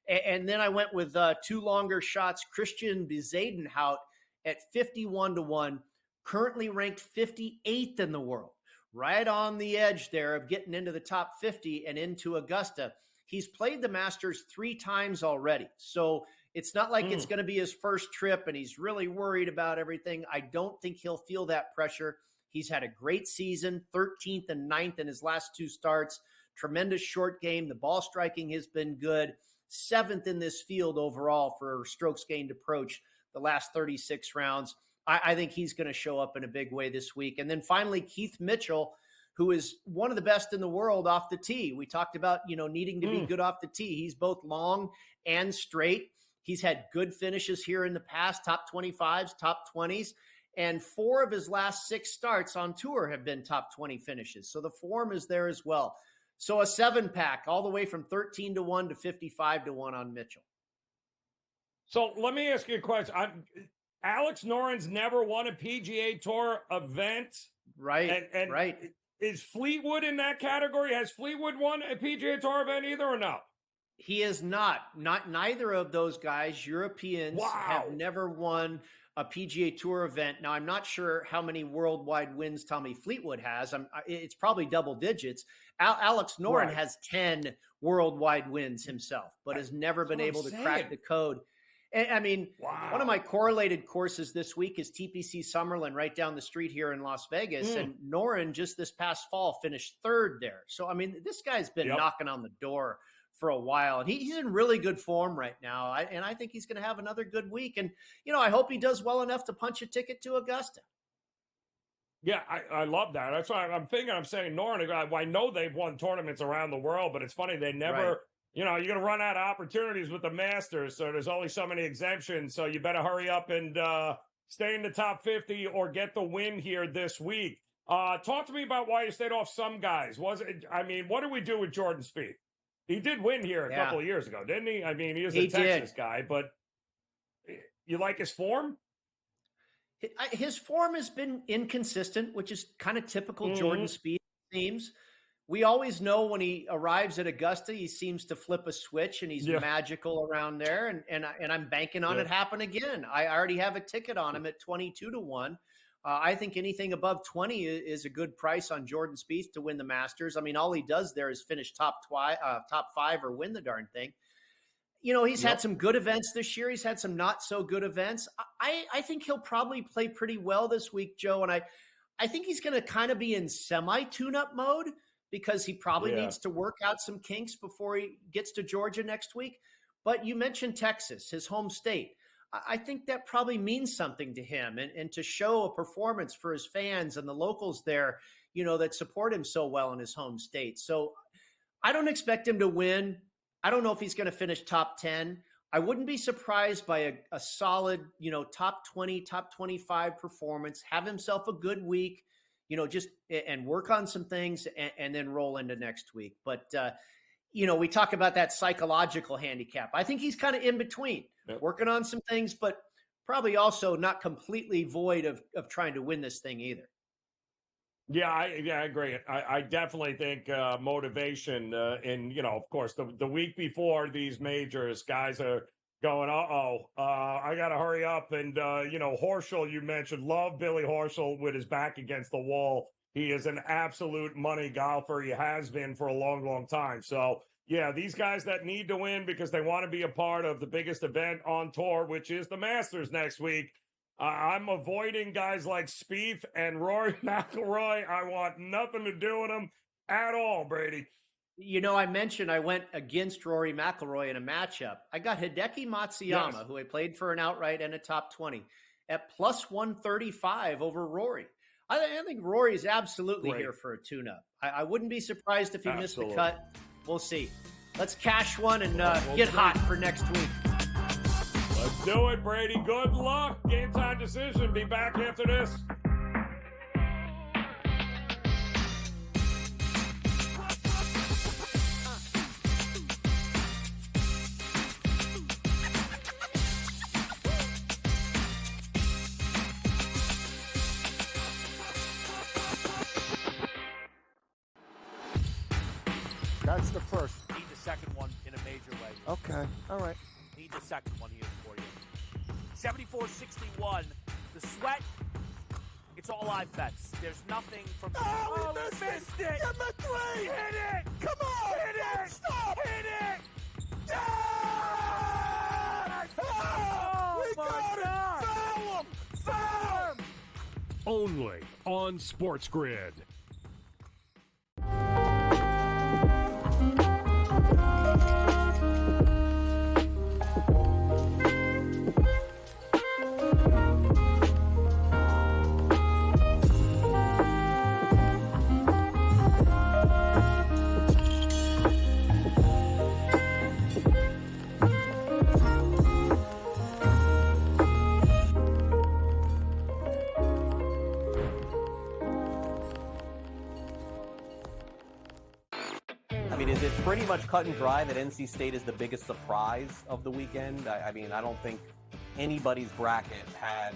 M: And then I went with 2 longer shots. Christian Bezuidenhout at 51-1, currently ranked 58th in the world, right on the edge there of getting into the top 50 and into Augusta. He's played the Masters 3 times already. So it's not like it's going to be his first trip and he's really worried about everything. I don't think he'll feel that pressure. He's had a great season, 13th and 9th in his last 2 starts. Tremendous short game. The ball striking has been good. 7th in this field overall for strokes gained approach the last 36 rounds. I think he's going to show up in a big way this week. And then finally, Keith Mitchell, who is one of the best in the world off the tee. We talked about, needing to be good off the tee. He's both long and straight. He's had good finishes here in the past, top 25s, top 20s, and 4 of his last 6 starts on tour have been top 20 finishes. So the form is there as well. So a 7-pack all the way from 13-1 to 55-1 on Mitchell.
A: So let me ask you a question. Alex Noren's never won a PGA Tour event.
M: Right,
A: And
M: right.
A: Is Fleetwood in that category? Has Fleetwood won a PGA Tour event either or no?
M: He is not. Neither of those guys, Europeans, have never won a PGA Tour event. Now, I'm not sure how many worldwide wins Tommy Fleetwood has. It's probably double digits. Alex Noren has 10 worldwide wins himself, but has never been able to crack the code. And, I mean, one of my correlated courses this week is TPC Summerlin right down the street here in Las Vegas. And Noren just this past fall finished third there. So, I mean, this guy's been knocking on the door for a while, and he's in really good form right now. And I think he's going to have another good week. And, I hope he does well enough to punch a ticket to Augusta.
A: Yeah, I love that. That's why I'm saying Noren. I know they've won tournaments around the world, but it's funny, they never, you're going to run out of opportunities with the Masters. So there's only so many exemptions. So you better hurry up and stay in the top 50 or get the win here this week. Talk to me about why you stayed off some guys. What do we do with Jordan Spieth? He did win here a couple of years ago, didn't he? I mean, he is a Texas guy, but you like his form?
M: His form has been inconsistent, which is kind of typical Jordan Spieth themes. We always know when he arrives at Augusta, he seems to flip a switch and he's magical around there. And I'm banking on it happen again. I already have a ticket on him at 22-1. I think anything above 20 is a good price on Jordan Spieth to win the Masters. I mean, all he does there is finish top 5 or win the darn thing. He's had some good events this year. He's had some not so good events. I think he'll probably play pretty well this week, Joe. And I think he's going to kind of be in semi-tune-up mode because he probably needs to work out some kinks before he gets to Georgia next week. But you mentioned Texas, his home state. I think that probably means something to him and to show a performance for his fans and the locals there, that support him so well in his home state. So I don't expect him to win. I don't know if he's going to finish top 10. I wouldn't be surprised by a solid, top 20, top 25 performance, have himself a good week, and work on some things and then roll into next week. But, we talk about that psychological handicap. I think he's kind of in between, working on some things, but probably also not completely void of trying to win this thing either.
A: Yeah, I agree. I definitely think motivation and, of course, the week before these majors, guys are going, I got to hurry up. And, Horschel, you mentioned, love Billy Horschel with his back against the wall. He is an absolute money golfer. He has been for a long, long time. So, yeah, these guys that need to win because they want to be a part of the biggest event on tour, which is the Masters next week. I'm avoiding guys like Spieth and Rory McIlroy. I want nothing to do with them at all, Brady.
M: I mentioned I went against Rory McIlroy in a matchup. I got Hideki Matsuyama, who I played for an outright and a top 20, at plus 135 over Rory. I think Rory is absolutely here for a tune-up. I wouldn't be surprised if he missed the cut. We'll see. Let's cash one and get hot for next week.
A: Let's do it, Brady. Good luck. Game Time Decision. Be back after this.
B: That's the first.
C: Need the second one in a major way.
B: Okay. All right.
C: Need the second one here for you. 74-61. The sweat, it's all live bets. There's nothing from...
K: Oh, we missed it! Get my three!
C: Hit it!
K: Come on!
C: Hit it!
K: Stop!
C: Hit it!
K: Yeah!
C: Oh,
K: we
C: my
K: got
C: God!
K: it! Foul him! Foul him!
D: Only on SportsGrid.
E: Is it pretty much cut and dry that NC State is the biggest surprise of the weekend? I don't think anybody's bracket had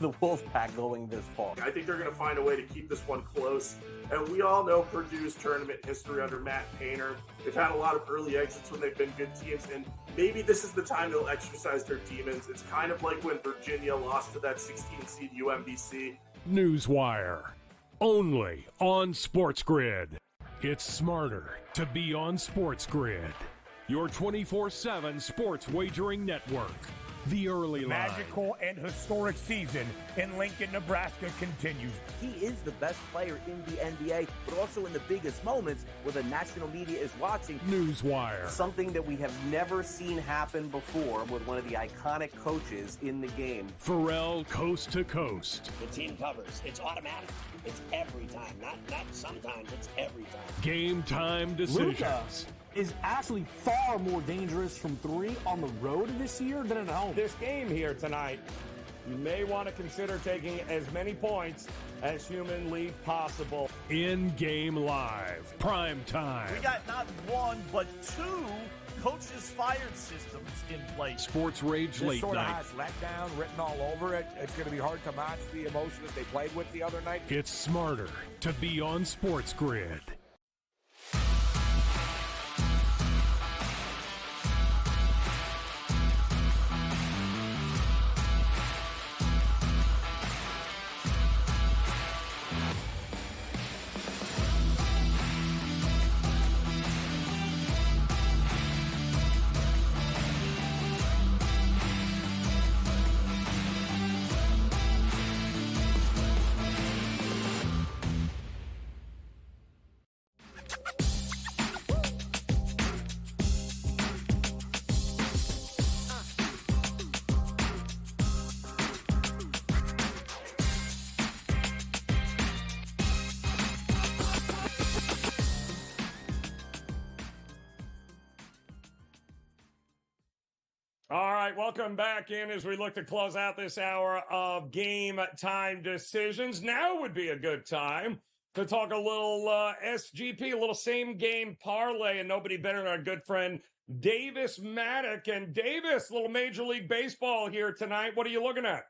E: the Wolfpack going this far.
F: I think they're going to find a way to keep this one close. And we all know Purdue's tournament history under Matt Painter. They've had a lot of early exits when they've been good teams, and maybe this is the time they'll exercise their demons. It's kind of like when Virginia lost to that 16-seed UMBC.
D: Newswire, only on SportsGrid. It's smarter to be on SportsGrid, your 24/7 sports wagering network. The early line.
B: Magical and historic season in Lincoln, Nebraska continues.
G: He is the best player in the NBA, but also in the biggest moments where the national media is watching.
D: Newswire.
E: Something that we have never seen happen before with one of the iconic coaches in the game.
D: Pharrell coast to coast.
H: The team covers. It's automatic. It's every time. Not sometimes. It's every time.
D: Game time decisions.
I: Luka is actually far more dangerous from three on the road this year than at home.
A: This game here tonight, you may want to consider taking as many points as humanly possible.
D: In-game live, prime time.
K: We got not one, but two coaches fired systems in place.
D: Sports Rage
B: This
D: late
B: sort of
D: night.
B: has letdown written all over it. It's going to be hard to match the emotion that they played with the other night.
D: It's smarter to be on SportsGrid.
A: All right, welcome back in as we look to close out this hour of Game Time Decisions. Now would be a good time to talk a little SGP, a little same game parlay, and nobody better than our good friend Davis Maddock. And Davis, little Major League Baseball here tonight. What are you looking at?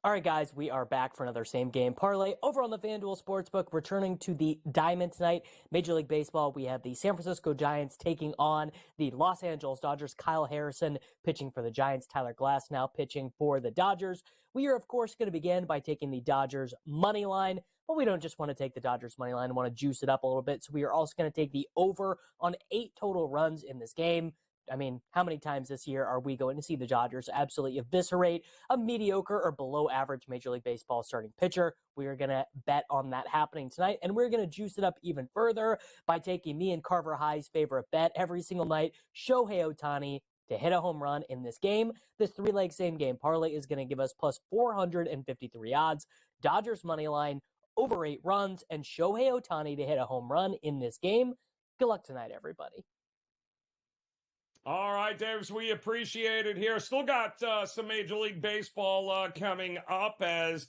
N: All right, guys, we are back for another same game parlay over on the FanDuel Sportsbook, returning to the diamond tonight. Major League Baseball, we have the San Francisco Giants taking on the Los Angeles Dodgers. Kyle Harrison pitching for the Giants, Tyler Glass now pitching for the Dodgers. We are, of course, going to begin by taking the Dodgers money line, but we don't just want to take the Dodgers money line. We want to juice it up a little bit, so we are also going to take the over on 8 total runs in this game. I mean, how many times this year are we going to see the Dodgers absolutely eviscerate a mediocre or below average Major League Baseball starting pitcher? We are going to bet on that happening tonight, and we're going to juice it up even further by taking me and Carver High's favorite bet every single night, Shohei Ohtani to hit a home run in this game. This 3-leg same game parlay is going to give us plus 453 odds. Dodgers money line, over 8 runs, and Shohei Ohtani to hit a home run in this game. Good luck tonight, everybody.
A: All right, Davis, we appreciate it here. Still got some Major League Baseball coming up as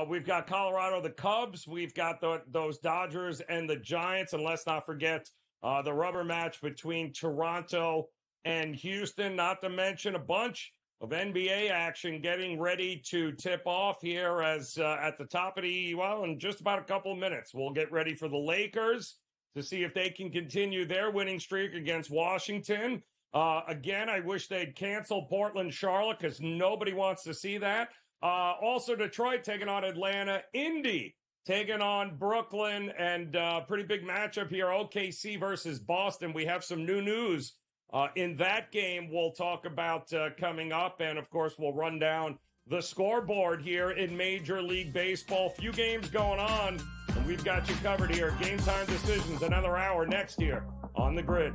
A: we've got Colorado, the Cubs. We've got those Dodgers and the Giants. And let's not forget the rubber match between Toronto and Houston, not to mention a bunch of NBA action getting ready to tip off here as at the top of in just about a couple of minutes. We'll get ready for the Lakers to see if they can continue their winning streak against Washington. Again, I wish they'd cancel Portland, Charlotte, because nobody wants to see that. Also, Detroit taking on Atlanta, Indy taking on Brooklyn, and pretty big matchup here, OKC versus Boston. We have some new news in that game we'll talk about coming up, and of course, we'll run down the scoreboard here in Major League Baseball. Few games going on, and we've got you covered here. Game Time Decisions, another hour next year on the Grid.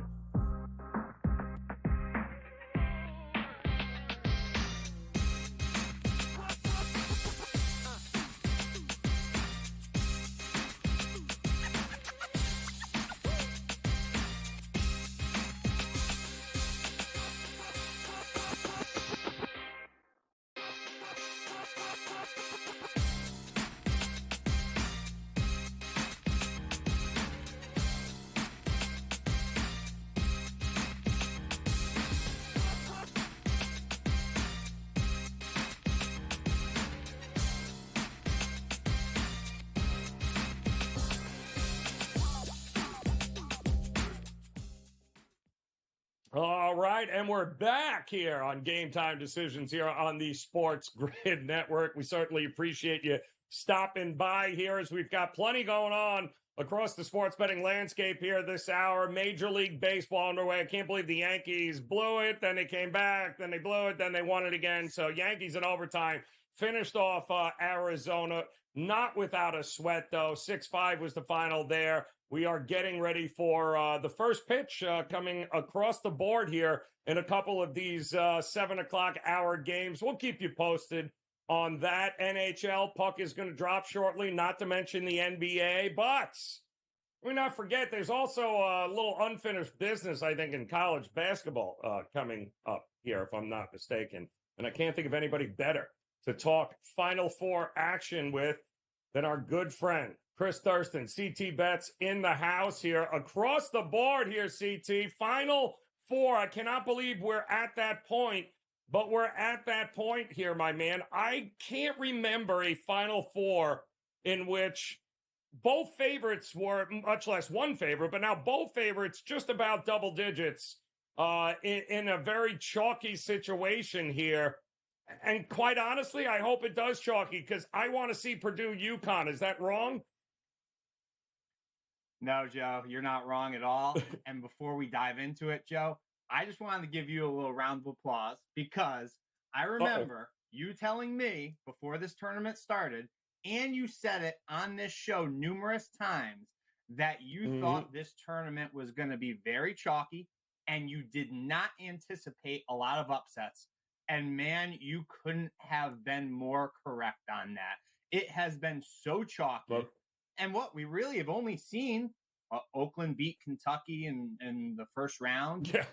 A: All right, and we're back here on Game Time Decisions here on the Sports Grid Network. We certainly appreciate you stopping by here as we've got plenty going on across the sports betting landscape here this hour. Major League Baseball underway. I can't believe the Yankees blew it, then they came back, then they blew it, then they won it again. So Yankees in overtime finished off Arizona, not without a sweat, though. 6-5 was the final there. We are getting ready for the first pitch coming across the board here in a couple of these 7 o'clock hour games. We'll keep you posted on that. NHL puck is going to drop shortly, not to mention the NBA. But we not forget, there's also a little unfinished business, I think, in college basketball coming up here, if I'm not mistaken. And I can't think of anybody better to talk Final Four action with than our good friend, Chris Thurston. CT Bets in the house here. Across the board here, CT. Final Four. I cannot believe we're at that point, but we're at that point here, my man. I can't remember a Final Four in which both favorites were, much less one favorite, but now both favorites just about double digits in a very chalky situation here. And quite honestly, I hope it does chalky because I want to see Purdue UConn. Is that wrong?
O: No, Joe, you're not wrong at all. And before we dive into it, Joe, I just wanted to give you a little round of applause because I remember you telling me before this tournament started, and you said it on this show numerous times, that you thought this tournament was going to be very chalky and you did not anticipate a lot of upsets. And man, you couldn't have been more correct on that. It has been so chalky. And what we really have only seen, Oakland beat Kentucky in the first round.
A: Yeah.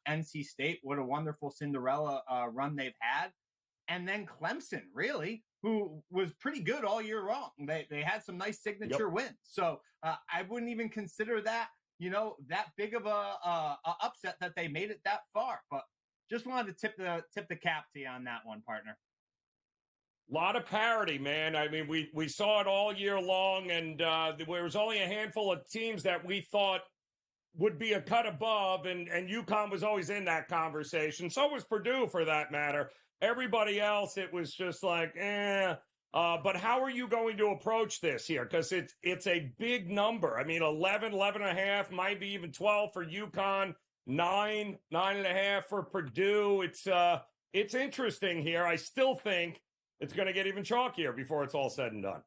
O: NC State, what a wonderful Cinderella run they've had. And then Clemson, really, who was pretty good all year long. They had some nice signature wins. So I wouldn't even consider that, that big of a upset that they made it that far. But just wanted to tip the cap to you on that one, partner.
A: A lot of parity, man. I mean, we saw it all year long, and there was only a handful of teams that we thought would be a cut above, and UConn was always in that conversation. So was Purdue, for that matter. Everybody else, it was just like, but how are you going to approach this here? Because it's a big number. I mean, 11 and a half, might be even 12 for UConn, 9 and a half for Purdue. It's interesting here. I still think it's going to get even chalkier before it's all said and done.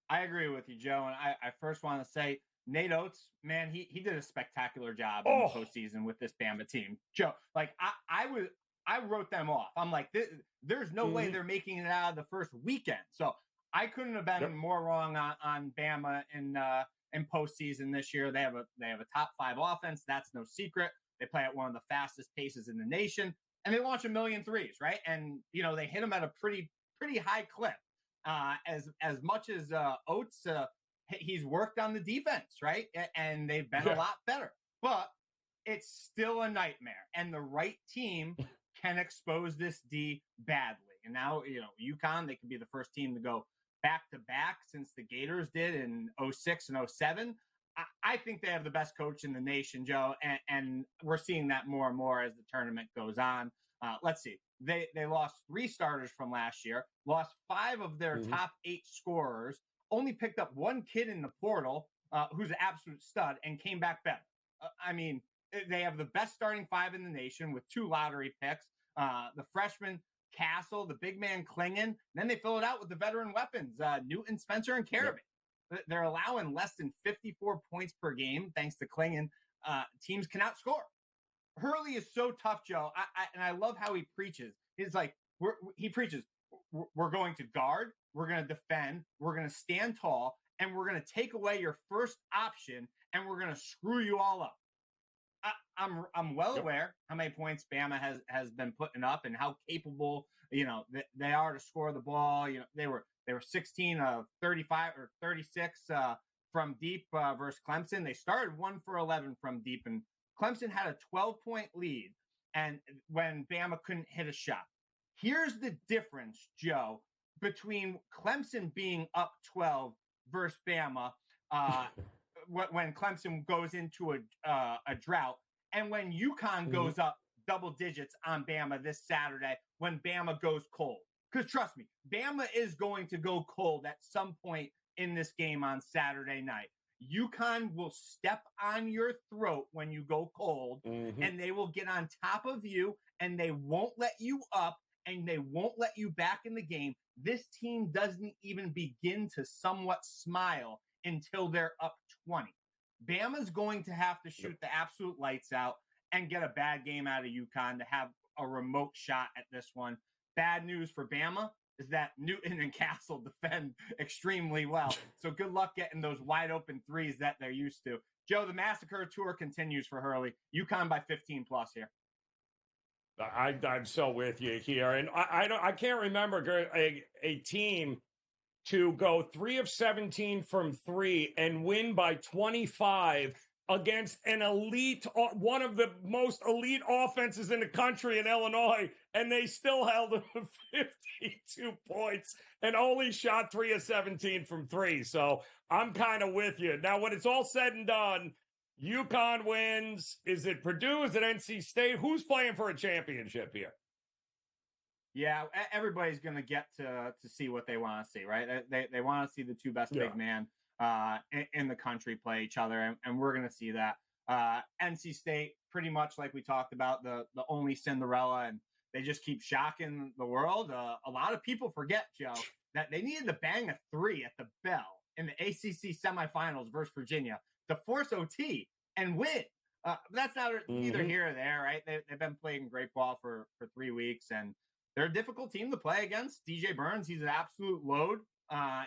O: I agree with you, Joe. And I first want to say, Nate Oates, man, he did a spectacular job in the postseason with this Bama team. Joe, like I wrote them off. I'm like, there's no way they're making it out of the first weekend. So I couldn't have been more wrong on Bama in postseason this year. They have a top 5 offense. That's no secret. They play at one of the fastest paces in the nation. And they launch 1 million threes, right? And, they hit them at a pretty high clip. As much as Oates, he's worked on the defense, right? And they've been a lot better. But it's still a nightmare. And the right team can expose this D badly. And now, UConn, they could be the first team to go back-to-back since the Gators did in 06 and 07. I think they have the best coach in the nation, Joe, and we're seeing that more and more as the tournament goes on. Let's see. They lost 3 starters from last year, lost 5 of their top 8 scorers, only picked up 1 kid in the portal who's an absolute stud and came back better. I mean, they have the best starting 5 in the nation with 2 lottery picks. The freshman Castle, the big man Klingon. Then they fill it out with the veteran weapons, Newton, Spencer, and Carabin. They're allowing less than 54 points per game, thanks to Klingon. Teams cannot score. Hurley is so tough, Joe. And I love how he preaches. He's like, he preaches, we're going to guard, we're going to defend, we're going to stand tall, and we're going to take away your first option, and we're going to screw you all up. I'm well aware how many points Bama has been putting up and how capable they are to score the ball. They were 16 of 35 or 36 from deep versus Clemson. They started 1 for 11 from deep, and Clemson had a 12-point lead. And when Bama couldn't hit a shot, here's the difference, Joe, between Clemson being up 12 versus Bama when Clemson goes into a drought And when UConn goes up double digits on Bama this Saturday, when Bama goes cold, because trust me, Bama is going to go cold at some point in this game on Saturday night. UConn will step on your throat when you go cold, and they will get on top of you, and they won't let you up, and they won't let you back in the game. This team doesn't even begin to somewhat smile until they're up 20. Bama's going to have to shoot the absolute lights out and get a bad game out of UConn to have a remote shot at this one. Bad news for Bama is that Newton and Castle defend extremely well. So good luck getting those wide open threes that they're used to. Joe, the massacre tour continues for Hurley. UConn by 15 plus here.
A: I'm so with you here. And I can't remember a team to go 3 of 17 from 3 and win by 25 against an elite, one of the most elite offenses in the country in Illinois, and they still held them to 52 points and only shot 3 of 17 from 3. So I'm kind of with you. Now, when it's all said and done, UConn wins. Is it Purdue? Is it NC State? Who's playing for a championship here?
O: Yeah, everybody's going to get to see what they want to see, right? They want to see the two best big men in the country play each other, and we're going to see that. NC State, pretty much like we talked about, the only Cinderella, and they just keep shocking the world. A lot of people forget, Joe, that they needed to bang a 3 at the bell in the ACC semifinals versus Virginia to force OT and win. But that's not either here or there, right? They've been playing great ball for 3 weeks, and they're a difficult team to play against. DJ Burns, he's an absolute load.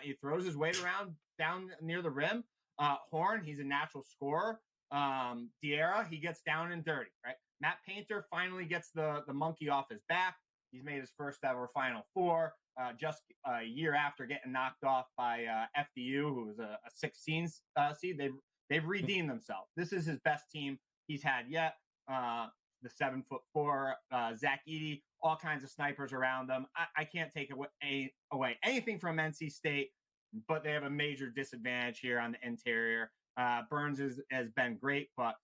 O: He throws his weight around down near the rim. Horn, he's a natural scorer. Diarra, he gets down and dirty, right? Matt Painter finally gets the monkey off his back. He's made his first ever Final Four just a year after getting knocked off by FDU, who was a 16 seed. They've redeemed themselves. This is his best team he's had yet. The 7'4" Zach Edey, all kinds of snipers around them. I can't take away anything from NC State, but they have a major disadvantage here on the interior. Burns has been great, but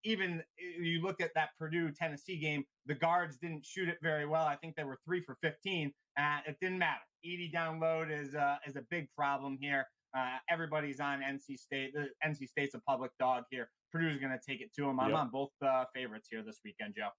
O: even you look at that Purdue-Tennessee game, the guards didn't shoot it very well. I think they were 3 for 15. It didn't matter. Edey down load is a big problem here. Everybody's on NC State. NC State's a public dog here. Purdue's going to take it to them. I'm on both favorites here this weekend, Joe.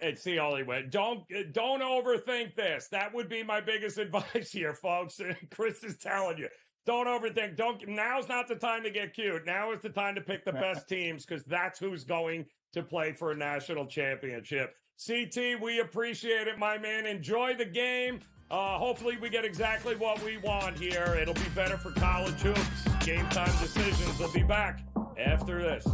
A: It's the only way. Don't overthink this. That would be my biggest advice here, folks. Chris is telling you, don't overthink. Now's not the time to get cute. Now is the time to pick the best teams, because that's who's going to play for a national championship. CT, we appreciate it, my man. Enjoy the game. Hopefully we get exactly what we want here. It'll be better for college hoops. Game Time Decisions will be back after this.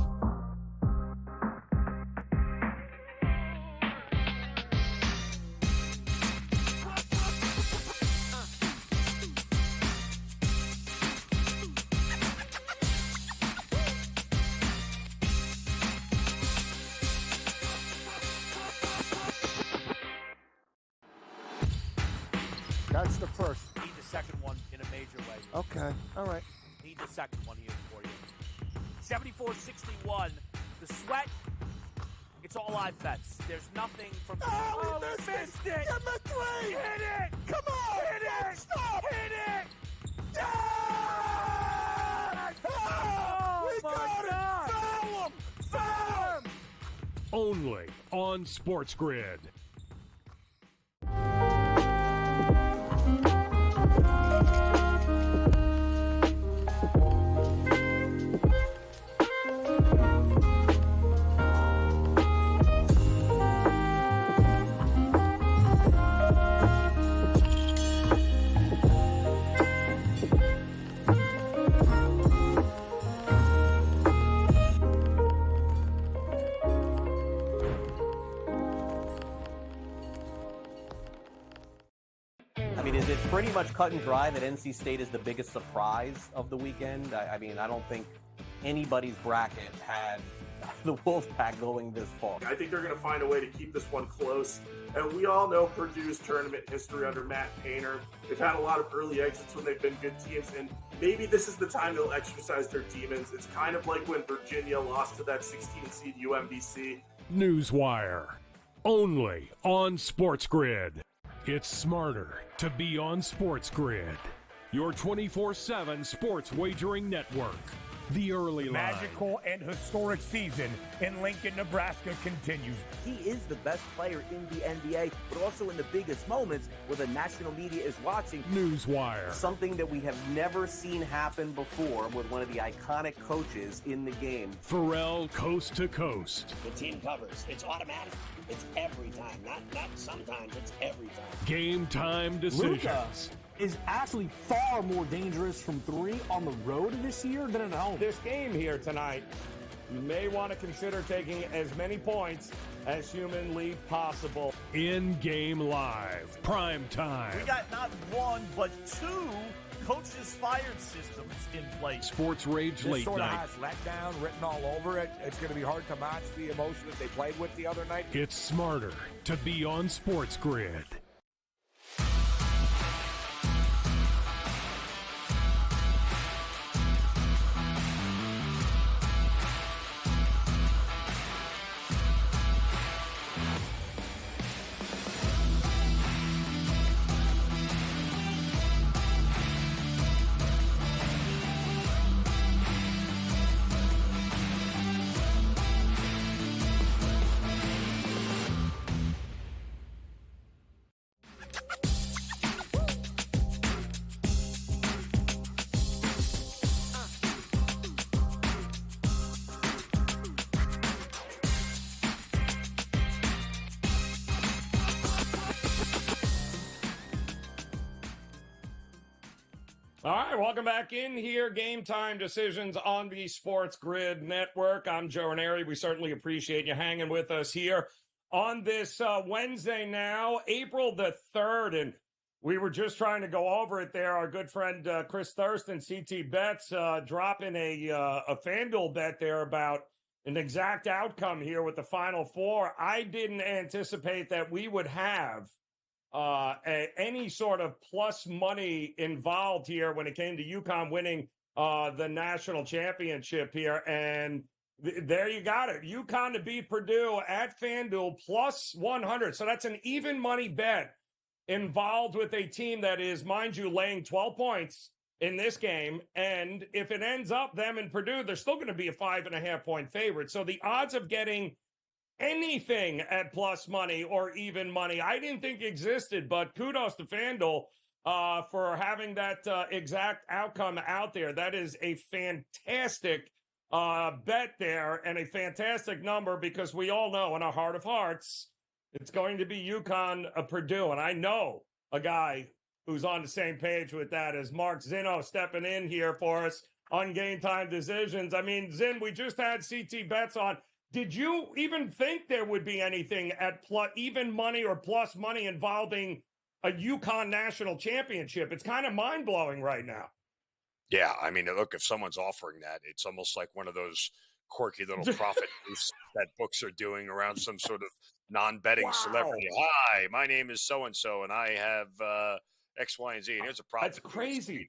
K: That's the first.
C: Need the second one in a major way.
K: Okay. All right.
C: Need the second one here for you. 74-61. The sweat, it's all live bets. There's nothing from...
K: Oh, we missed it!
C: Get
K: the 3!
C: Hit it!
K: Come on!
C: Hit it!
K: Stop!
C: Hit it!
K: Yeah!
C: Oh,
K: we
C: my
K: got
C: God!
K: it! Foul him! Foul him!
D: Only on SportsGrid.
E: Is it pretty much cut and dry that NC State is the biggest surprise of the weekend? I mean, I don't think anybody's bracket had the Wolfpack going this far.
F: I think they're going to find a way to keep this one close. And we all know Purdue's tournament history under Matt Painter. They've had a lot of early exits when they've been good teams, and maybe this is the time they'll exercise their demons. It's kind of like when Virginia lost to that 16 seed UMBC.
D: Newswire, only on SportsGrid. It's smarter to be on SportsGrid, your 24/7 sports wagering network. The early line.
B: Magical and historic season in Lincoln, Nebraska continues.
G: He is the best player in the NBA, but also in the biggest moments where the national media is watching.
D: Newswire.
E: Something that we have never seen happen before with one of the iconic coaches in the game.
D: Pharrell coast to coast.
H: The team covers. It's automatic. It's every time. Not sometimes. It's every time.
D: Game time decisions.
I: Luka is actually far more dangerous from three on the road this year than at home.
A: This game here tonight, you may want to consider taking as many points as humanly possible.
D: In-game live, prime time.
K: We got not one, but two coaches fired systems in place.
D: Sports Rage
B: This
D: late
B: sort
D: night.
B: of has letdown written all over it. It's going to be hard to match the emotion that they played with the other night.
D: It's smarter to be on SportsGrid.
A: All right, welcome back in here. Game Time Decisions on the Sports Grid Network. I'm Joe Raineri. We certainly appreciate you hanging with us here on this Wednesday now, April the 3rd. And we were just trying to go over it there. Our good friend Chris Thurston, CT Bets, dropping a FanDuel bet there about an exact outcome here with the Final Four. I didn't anticipate that we would have any sort of plus money involved here when it came to UConn winning the national championship here. And there you got it. UConn to beat Purdue at FanDuel plus 100. So that's an even money bet involved with a team that is, mind you, laying 12 points in this game. And if it ends up them and Purdue, they're still going to be a 5.5 point favorite. So the odds of getting anything at plus money or even money, I didn't think existed, but kudos to FanDuel for having that exact outcome out there. That is a fantastic bet there and a fantastic number, because we all know in our heart of hearts, it's going to be UConn, Purdue. And I know a guy who's on the same page with that is Mark Zinno stepping in here for us on Game Time Decisions. I mean, Zin, we just had CT Bets on. Did you even think there would be anything at even money or plus money involving a UConn national championship? It's kind of mind-blowing right now.
P: Yeah, I mean, look, if someone's offering that, it's almost like one of those quirky little profit boosts that books are doing around some sort of non-betting celebrity. Hi, my name is so-and-so, and I have X, Y, and Z, and here's a profit.
A: That's crazy.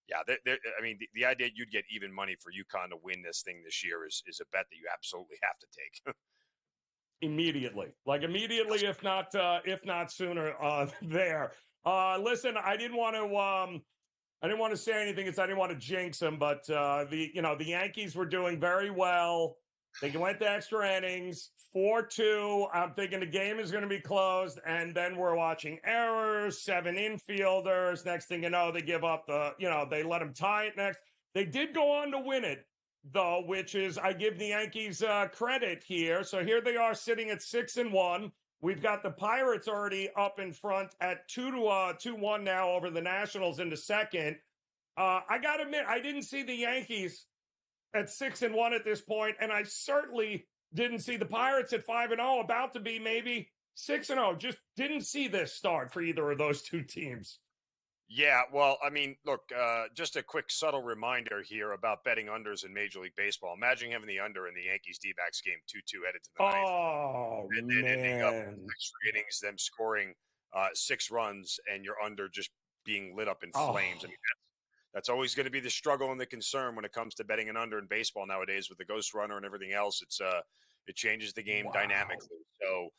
P: Yeah, I mean, the idea you'd get even money for UConn to win this thing this year is a bet that you absolutely have to take.
A: Immediately, if not sooner. There. Listen, I didn't want to say anything because I didn't want to jinx them, but the Yankees were doing very well. They went to extra innings, 4-2. I'm thinking the game is going to be closed, and then we're watching errors, 7 infielders. Next thing you know, they give up they let them tie it next. They did go on to win it, though, which is, I give the Yankees credit here. So here they are sitting at 6-1. We've got the Pirates already up in front at 2-1 now over the Nationals in the second. I got to admit, I didn't see the Yankees at 6-1 at this point, and I certainly didn't see the Pirates at 5-0, about to be maybe 6-0. Just didn't see this start for either of those two teams.
P: Yeah, well, I mean, look, just a quick subtle reminder here about betting unders in Major League Baseball. Imagine having the under in the Yankees D-backs game 2-2 headed to the ninth.
A: Oh,
P: And then ending up
A: man.
P: extra innings, them scoring 6 runs and you're under just being lit up in
A: Oh.
P: flames. I mean, that's always going to be the struggle and the concern when it comes to betting an under in baseball nowadays with the ghost runner and everything else. It changes the game dynamically. So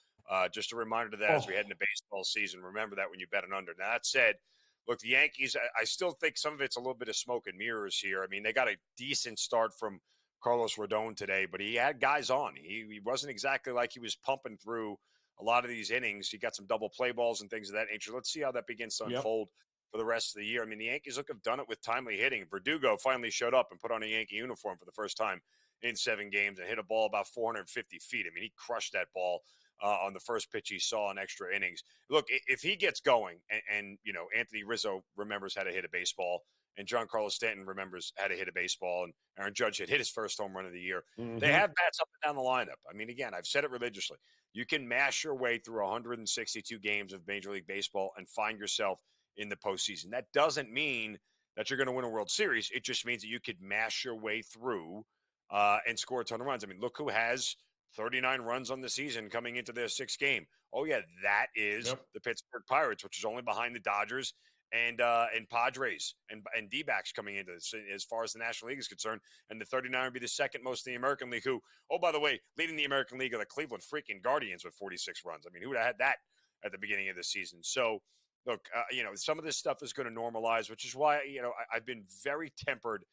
P: just a reminder to that as we head into baseball season. Remember that when you bet an under. Now, that said, look, the Yankees, I still think some of it's a little bit of smoke and mirrors here. I mean, they got a decent start from Carlos Rodon today, but he had guys on. He wasn't exactly like he was pumping through a lot of these innings. He got some double play balls and things of that nature. Let's see how that begins to unfold for the rest of the year. I mean, the Yankees have done it with timely hitting. Verdugo finally showed up and put on a Yankee uniform for the first time in 7 games and hit a ball about 450 feet. I mean, he crushed that ball on the first pitch he saw in extra innings. Look, if he gets going, and you know, Anthony Rizzo remembers how to hit a baseball, and Giancarlo Stanton remembers how to hit a baseball, and Aaron Judge had hit his first home run of the year. They have bats up and down the lineup. I mean, again, I've said it religiously. You can mash your way through 162 games of Major League Baseball and find yourself in the postseason. That doesn't mean that you're going to win a World Series. It just means that you could mash your way through and score a ton of runs. I mean, look who has 39 runs on the season coming into their 6th game. Oh, yeah, that is the Pittsburgh Pirates, which is only behind the Dodgers and Padres and D-backs coming into this as far as the National League is concerned. And the 39 would be the second most in the American League, who, oh, by the way, leading the American League are the Cleveland freaking Guardians with 46 runs. I mean, who would have had that at the beginning of the season? So, look, you know, some of this stuff is going to normalize, which is why, you know, I've been very tempered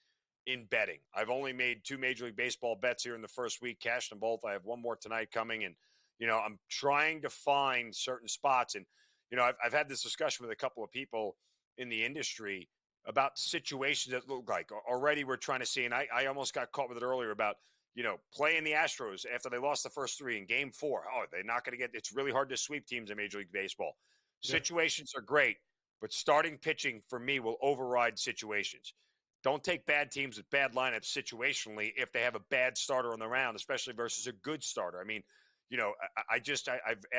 P: in betting. I've only made 2 Major League Baseball bets here in the first week, cashed them both. I have one more tonight coming, and you know, I'm trying to find certain spots. And you know, I've had this discussion with a couple of people in the industry about situations that look like already we're trying to see. And I almost got caught with it earlier about, you know, playing the Astros after they lost the first 3 in Game 4. Oh, they're not going to get. It's really hard to sweep teams in Major League Baseball. Situations are great, but starting pitching for me will override situations. Don't take bad teams with bad lineups situationally if they have a bad starter on the mound, especially versus a good starter. I mean, you know, I've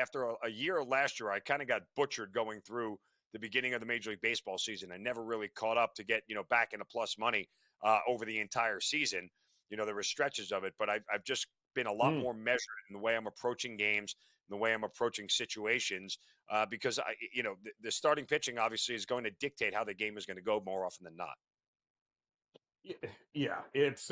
P: after a year last year, I kind of got butchered going through the beginning of the Major League Baseball season. I never really caught up to get, you know, back into plus money over the entire season. You know, there were stretches of it, but I've just been a lot more measured in the way I'm approaching games, in the way I'm approaching situations, because you know, the starting pitching obviously is going to dictate how the game is going to go more often than not.
A: Yeah, it's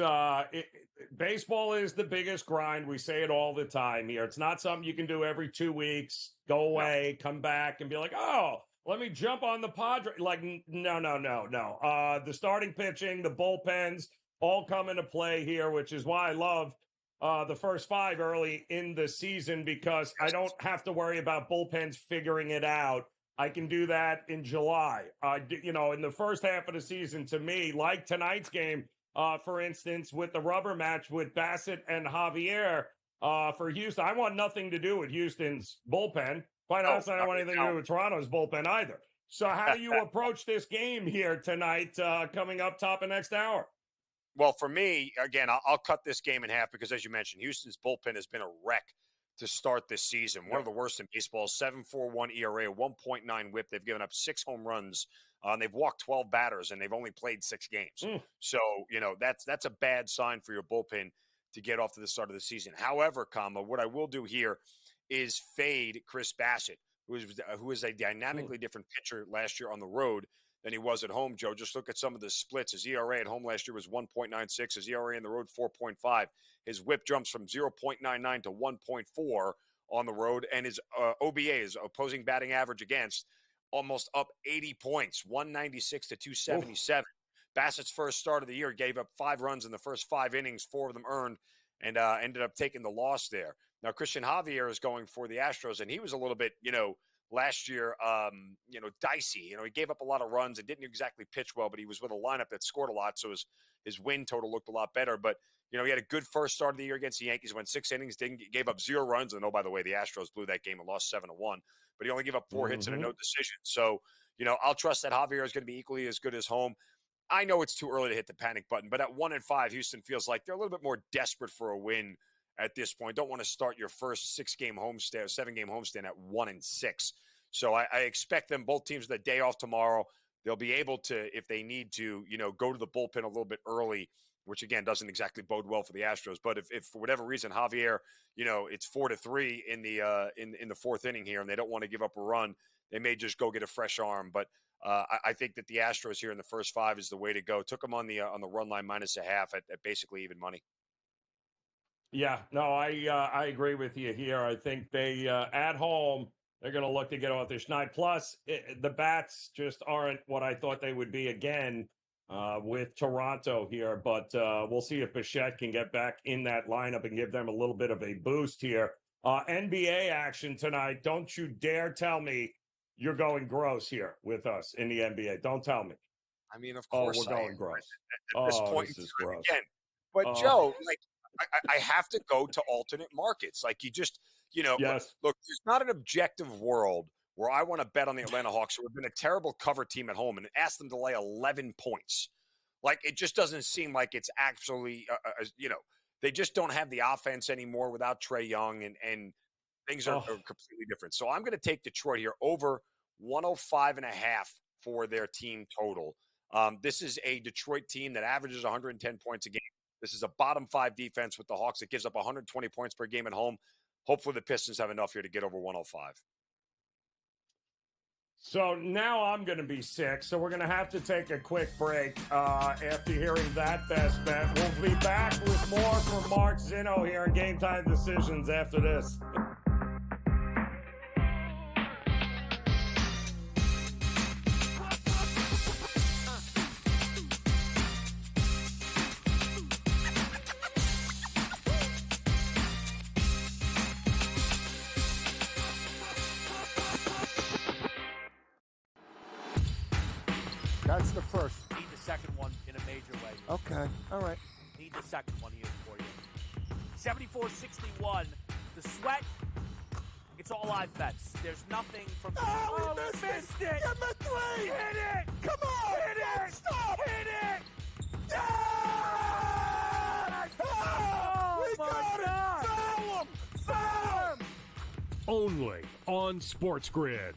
A: baseball is the biggest grind. We say it all the time here. It's not something you can do every 2 weeks, go away, come back, and be like, oh, let me jump on the Padres. Like, no. The starting pitching, the bullpens, all come into play here, which is why I love the first 5 early in the season, because I don't have to worry about bullpens figuring it out. I can do that in July. You know, in the first half of the season, to me, like tonight's game, for instance, with the rubber match with Bassett and Javier for Houston, I want nothing to do with Houston's bullpen. Quite honestly, I don't want anything to do with Toronto's bullpen either. So how do you approach this game here tonight, coming up top of next hour?
P: Well, for me, again, I'll cut this game in half because, as you mentioned, Houston's bullpen has been a wreck to start this season. One of the worst in baseball, 7.41 ERA, 1.9 whip. They've given up 6 home runs. And they've walked 12 batters, and they've only played 6 games. So, you know, that's a bad sign for your bullpen to get off to the start of the season. However, what I will do here is fade Chris Bassett, who is a dynamically different pitcher last year on the road than he was at home, Joe. Just look at some of the splits. His ERA at home last year was 1.96. His ERA on the road, 4.5. His whip jumps from 0.99 to 1.4 on the road. And his OBA, his opposing batting average against, almost up 80 points, 196 to 277. Bassett's first start of the year gave up 5 runs in the first 5 innings, 4 of them earned, and ended up taking the loss there. Now, Christian Javier is going for the Astros, and he was a little bit, you know, last year, you know, dicey. You know, he gave up a lot of runs and didn't exactly pitch well, but he was with a lineup that scored a lot, so his win total looked a lot better. But, you know, he had a good first start of the year against the Yankees, went 6 innings, gave up 0 runs. And, oh, by the way, the Astros blew that game and lost 7-1. But he only gave up 4 hits and a no decision. So, you know, I'll trust that Javier is going to be equally as good as home. I know it's too early to hit the panic button, but at 1-5, Houston feels like they're a little bit more desperate for a win at this point. Don't want to start your first 7-game homestand at 1-6. So I expect them, both teams, the day off tomorrow. they'll be able to, if they need to, go to the bullpen a little bit early, which again doesn't exactly bode well for the Astros. But if for whatever reason Javier, it's 4-3 in the fourth inning here, and they don't want to give up a run, they may just go get a fresh arm. But I think that the Astros here in the first 5 is the way to go. Took them on the run line -0.5 at basically even money.
A: Yeah, no, I agree with you here. I think they at home they're going to look to get off their schneid. Plus, the bats just aren't what I thought they would be again with Toronto here. But we'll see if Bichette can get back in that lineup and give them a little bit of a boost here. NBA action tonight. Don't you dare tell me you're going gross here with us in the NBA. Don't tell me.
P: I mean, of course,
A: we're going gross.
P: At this point,
A: this is gross.
P: Again. But Joe, I have to go to alternate markets. Like you just,
A: yes.
P: Look, there's not an objective world where I want to bet on the Atlanta Hawks, who have been a terrible cover team at home, and ask them to lay 11 points. Like it just doesn't seem like it's actually, they just don't have the offense anymore without Trae Young, and things are completely different. So I'm going to take Detroit here over 105.5 for their team total. This is a Detroit team that averages 110 points a game. This is a bottom 5 defense with the Hawks that gives up 120 points per game at home. Hopefully the Pistons have enough here to get over 105.
A: So now I'm going to be sick, so we're going to have to take a quick break after hearing that best bet. We'll be back with more from Mark Zinno here in Game Time Decisions after this.
B: That's the first.
C: Need the second one in a major way.
B: Okay. All right.
C: Need the second one here for you. 74-61. The Sweat. It's all live bets. There's nothing from.
K: Oh, we missed it. Get my 3.
C: Hit it.
K: Come on.
C: Hit it.
K: Stop.
C: Hit it.
K: Yeah!
C: Oh,
K: we got
C: God.
K: it. Foul him. Foul him.
D: Only on SportsGrid.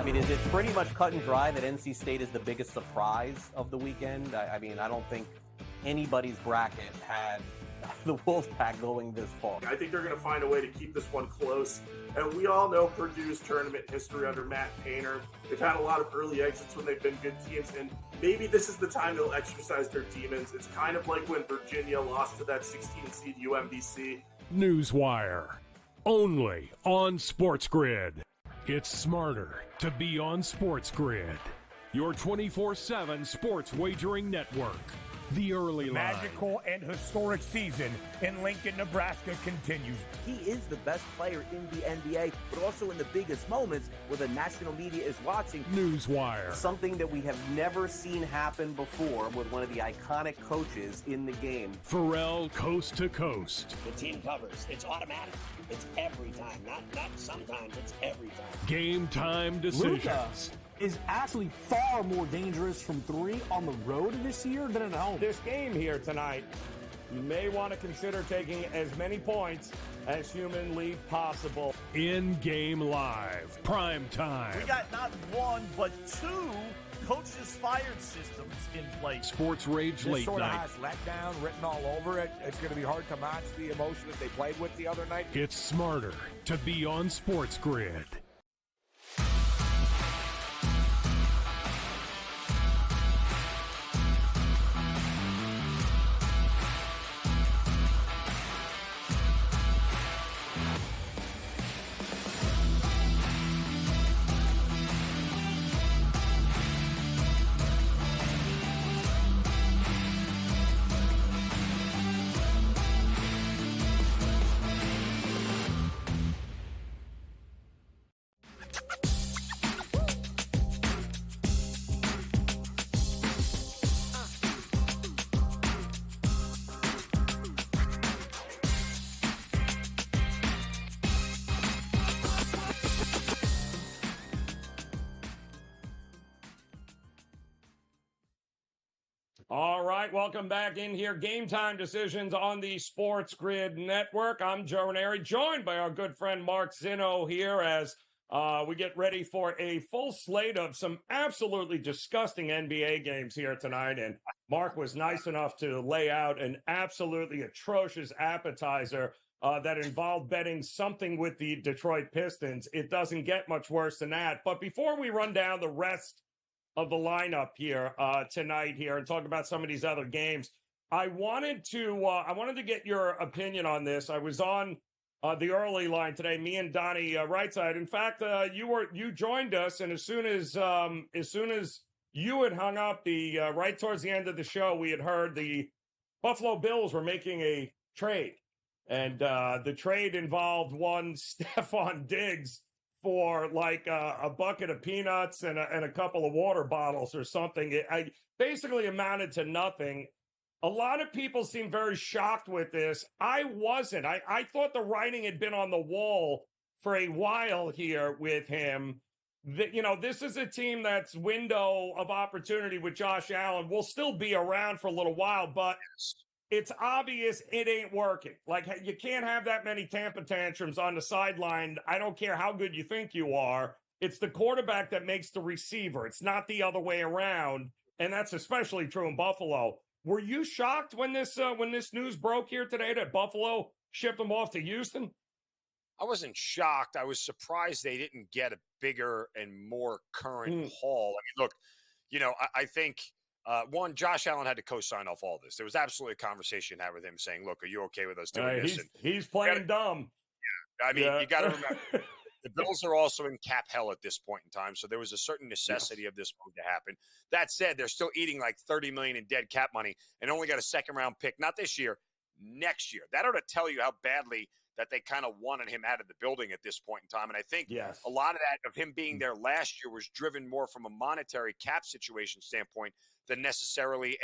E: Is it pretty much cut and dry that NC State is the biggest surprise of the weekend? I don't think anybody's bracket had the Wolfpack going this far.
F: I think they're going to find a way to keep this one close. And we all know Purdue's tournament history under Matt Painter. They've had a lot of early exits when they've been good teams, and maybe this is the time they'll exercise their demons. It's kind of like when Virginia lost to that 16-seed UMBC.
D: Newswire. Only on SportsGrid. It's smarter to be on SportsGrid. Your 24/7 sports wagering network. The early line.
K: Magical and historic season in Lincoln, Nebraska continues.
G: He is the best player in the NBA, but also in the biggest moments where the national media is watching.
D: Newswire.
E: Something that we have never seen happen before with one of the iconic coaches in the game.
D: Pharrell coast to coast.
H: The team covers. It's automatic. It's every time. Not sometimes. It's every time.
D: Game Time Decisions.
I: Luka is actually far more dangerous from 3 on the road this year than at home.
A: This game here tonight, you may want to consider taking as many points as humanly possible.
D: In-game live. Prime time.
K: We got not 1, but 2 coaches fired systems in place.
D: Sports Rage
B: This
D: Late
B: sort of
D: Night.
B: has letdown written all over it. It's going to be hard to match the emotion that they played with the other night.
D: It's smarter to be on SportsGrid.
A: All right, welcome back in here. Game Time Decisions on the Sports Grid Network. I'm Joe Raineri, joined by our good friend Mark Zinno here as we get ready for a full slate of some absolutely disgusting NBA games here tonight. And Mark was nice enough to lay out an absolutely atrocious appetizer that involved betting something with the Detroit Pistons. It doesn't get much worse than that. But before we run down the rest of the lineup here tonight here and talk about some of these other games, I wanted to get your opinion on this. I was on the early line today, me and Donnie Rightside. In fact, you joined us, and as soon as you had hung up, the right towards the end of the show, we had heard the Buffalo Bills were making a trade, and the trade involved one Stephon Diggs for like a bucket of peanuts and a couple of water bottles or something. It basically amounted to nothing. A lot of people seem very shocked with this. I wasn't. I thought the writing had been on the wall for a while here with him. This is a team that's window of opportunity with Josh Allen will still be around for a little while, but it's obvious it ain't working. Like, you can't have that many Tampa tantrums on the sideline. I don't care how good you think you are. It's the quarterback that makes the receiver. It's not the other way around, and that's especially true in Buffalo. Were you shocked when this news broke here today that Buffalo shipped him off to Houston?
P: I wasn't shocked. I was surprised they didn't get a bigger and more current haul. I mean, look, I think – one, Josh Allen had to co-sign off all this. There was absolutely a conversation had with him saying, look, are you okay with us doing this?
A: He's playing dumb.
P: Yeah, I mean, you got to remember, the Bills are also in cap hell at this point in time, so there was a certain necessity of this move to happen. That said, they're still eating like $30 million in dead cap money and only got a second-round pick, not this year, next year. That ought to tell you how badly that they kind of wanted him out of the building at this point in time. And I think a lot of that, of him being there last year, was driven more from a monetary cap situation standpoint than necessarily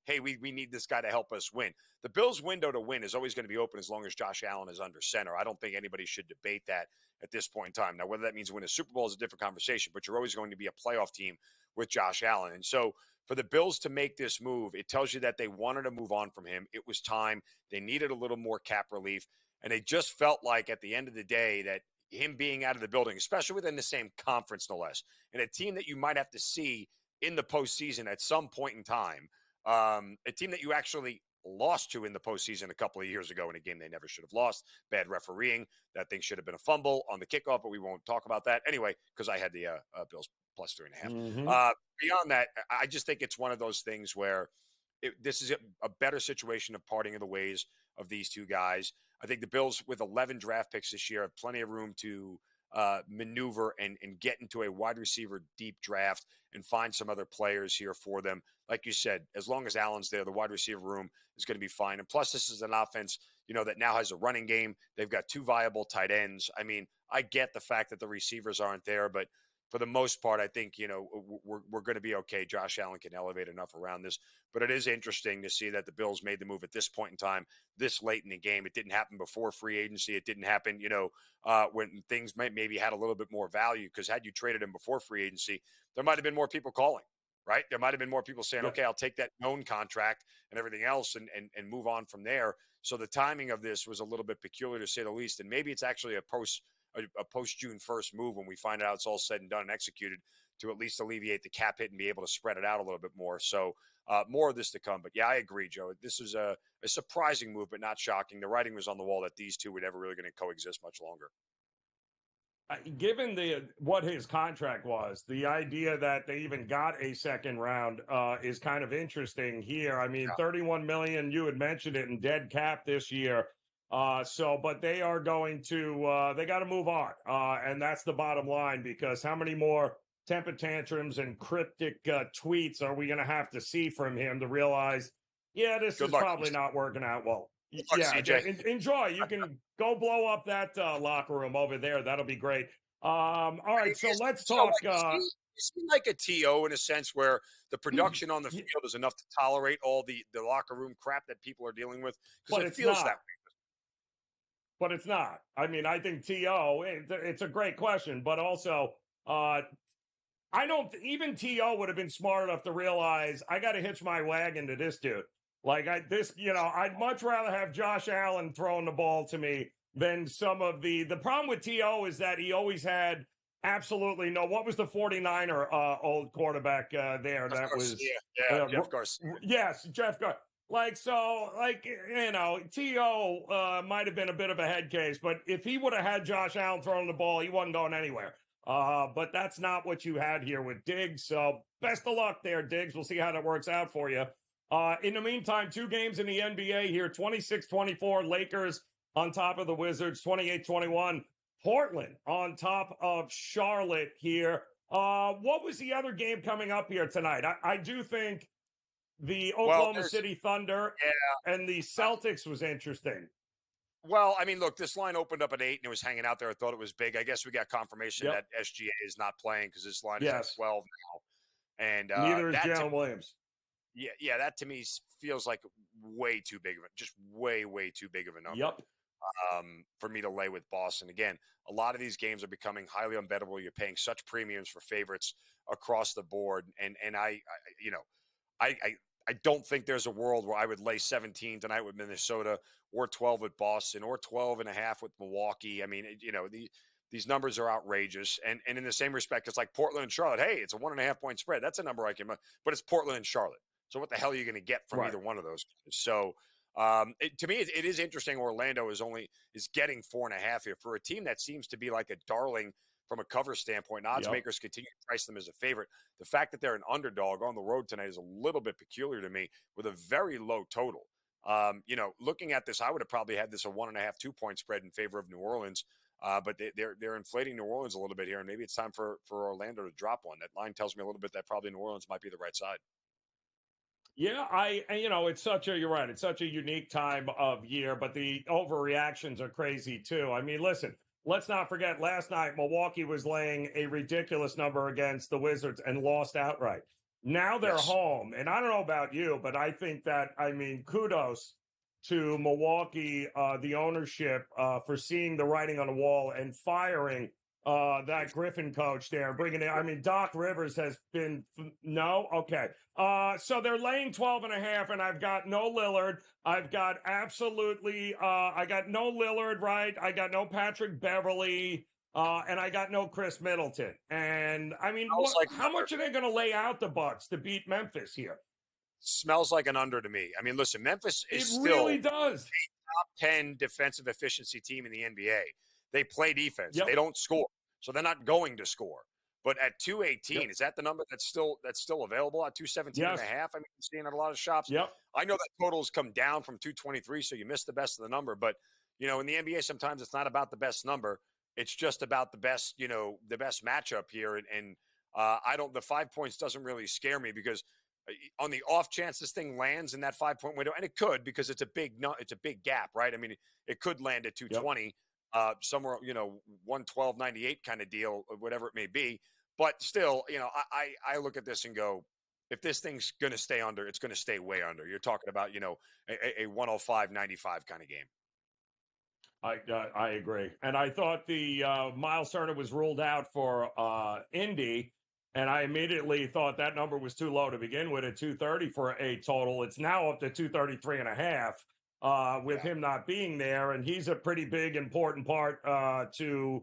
P: hey, we need this guy to help us win. The Bills' window to win is always going to be open as long as Josh Allen is under center. I don't think anybody should debate that at this point in time. Now, whether that means win a Super Bowl is a different conversation, but you're always going to be a playoff team with Josh Allen. And so for the Bills to make this move, it tells you that they wanted to move on from him. It was time. They needed a little more cap relief. And they just felt like at the end of the day that him being out of the building, especially within the same conference, no less, and a team that you might have to see in the postseason at some point in time, a team that you actually lost to in the postseason a couple of years ago in a game they never should have lost, bad refereeing, that thing should have been a fumble on the kickoff, but we won't talk about that anyway because I had the Bills plus 3.5. Beyond that, I just think it's one of those things where this is a better situation of parting of the ways of these two guys. I think the Bills, with 11 draft picks this year, have plenty of room to maneuver and get into a wide receiver deep draft and find some other players here for them. Like you said, as long as Allen's there, the wide receiver room is going to be fine. And plus, this is an offense, that now has a running game. They've got two viable tight ends. I mean, I get the fact that the receivers aren't there, but for the most part, I think, we're going to be okay. Josh Allen can elevate enough around this. But it is interesting to see that the Bills made the move at this point in time, this late in the game. It didn't happen before free agency. It didn't happen, when things maybe had a little bit more value, because had you traded him before free agency, there might have been more people calling, right? There might have been more people saying, okay, I'll take that known contract and everything else and move on from there. So the timing of this was a little bit peculiar, to say the least. And maybe it's actually a post-June 1st move when we find out it's all said and done and executed, to at least alleviate the cap hit and be able to spread it out a little bit more. So more of this to come. But yeah, I agree, Joe. This is a surprising move, but not shocking. The writing was on the wall that these two were never really going to coexist much longer.
A: Given what his contract was, the idea that they even got a second round is kind of interesting here. I mean, $31 million, you had mentioned it, in dead cap this year. But they are going to, they got to move on. And that's the bottom line, because how many more temper tantrums and cryptic tweets are we going to have to see from him to realize, this is probably not working out well? Enjoy. You can go blow up that locker room over there. That'll be great. All right, so let's talk.
P: It's like a TO in a sense, where the production on the field is enough to tolerate all the locker room crap that people are dealing with, because it feels that way.
A: But it's not. I mean, I think T.O., it's a great question, but also I don't even T.O. would have been smart enough to realize I got to hitch my wagon to this dude. Like I'd much rather have Josh Allen throwing the ball to me than some of the problem with T.O. is that he always had absolutely no. What was the 49er old quarterback there? That was
P: Jeff Garcia.
A: Yes, Jeff Garcia. T.O. might have been a bit of a head case, but if he would have had Josh Allen throwing the ball, he wasn't going anywhere. But that's not what you had here with Diggs. So best of luck there, Diggs. We'll see how that works out for you. In the meantime, 2 games in the NBA here, 26-24, Lakers on top of the Wizards, 28-21, Portland on top of Charlotte here. What was the other game coming up here tonight? I do think the Oklahoma City Thunder and the Celtics was interesting.
P: Well, I mean, look, this line opened up at 8 and it was hanging out there. I thought it was big. I guess we got confirmation that SGA is not playing because this line is at 12 now. And
A: neither is Jalen Williams.
P: Yeah, that to me feels like way too big of it, just way too big of a number. For me to lay with Boston. Again, a lot of these games are becoming highly unbettable. You're paying such premiums for favorites across the board, and I don't think there's a world where I would lay 17 tonight with Minnesota or 12 with Boston or 12.5 with Milwaukee. I mean, these numbers are outrageous. And in the same respect, it's like Portland and Charlotte. Hey, it's a 1.5 point spread. That's a number I can, but it's Portland and Charlotte. So what the hell are you going to get from either one of those? So to me, it is interesting. Orlando is getting 4.5 here for a team that seems to be like a darling from a cover standpoint. Odds makers continue to price them as a favorite. The fact that they're an underdog on the road tonight is a little bit peculiar to me with a very low total. Looking at this, I would have probably had this a 1.5, 2 point spread in favor of New Orleans. But they're inflating New Orleans a little bit here, and maybe it's time for Orlando to drop one. That line tells me a little bit that probably New Orleans might be the right side.
A: Yeah, you're right. It's such a unique time of year, but the overreactions are crazy too. I mean, listen, let's not forget last night, Milwaukee was laying a ridiculous number against the Wizards and lost outright. Now they're home. And I don't know about you, but I think that, kudos to Milwaukee, the ownership, for seeing the writing on the wall and firing that Griffin coach there, bringing in, Doc Rivers has been, no? Okay. So they're laying 12.5, and I've got no Lillard. I've got I got no Lillard, right? I got no Patrick Beverly, and I got no Chris Middleton. And, how much are they going to lay out the Bucks to beat Memphis here?
P: Smells like an under to me. I mean, listen, Memphis is still
A: really does.
P: a top 10 defensive efficiency team in the NBA. They play defense. They don't score. So they're not going to score. But at 218, is that the number that's still available at 217 and a half? I mean, I'm seeing at a lot of shops. I know that totals come down from 223, so you missed the best of the number. But, in the NBA, sometimes it's not about the best number. It's just about the best, the best matchup here. And the 5 points doesn't really scare me because on the off chance this thing lands in that 5 point window, and it could because it's a big gap, right? I mean, it could land at 220. Somewhere, 112.98 kind of deal, whatever it may be. But still, I look at this and go, if this thing's going to stay under, it's going to stay way under. You're talking about, a 105.95 kind of game.
A: I agree. And I thought the Miles Turner was ruled out for Indy, and I immediately thought that number was too low to begin with at 230 for a total. It's now up to 233.5. With him not being there, and he's a pretty big, important part to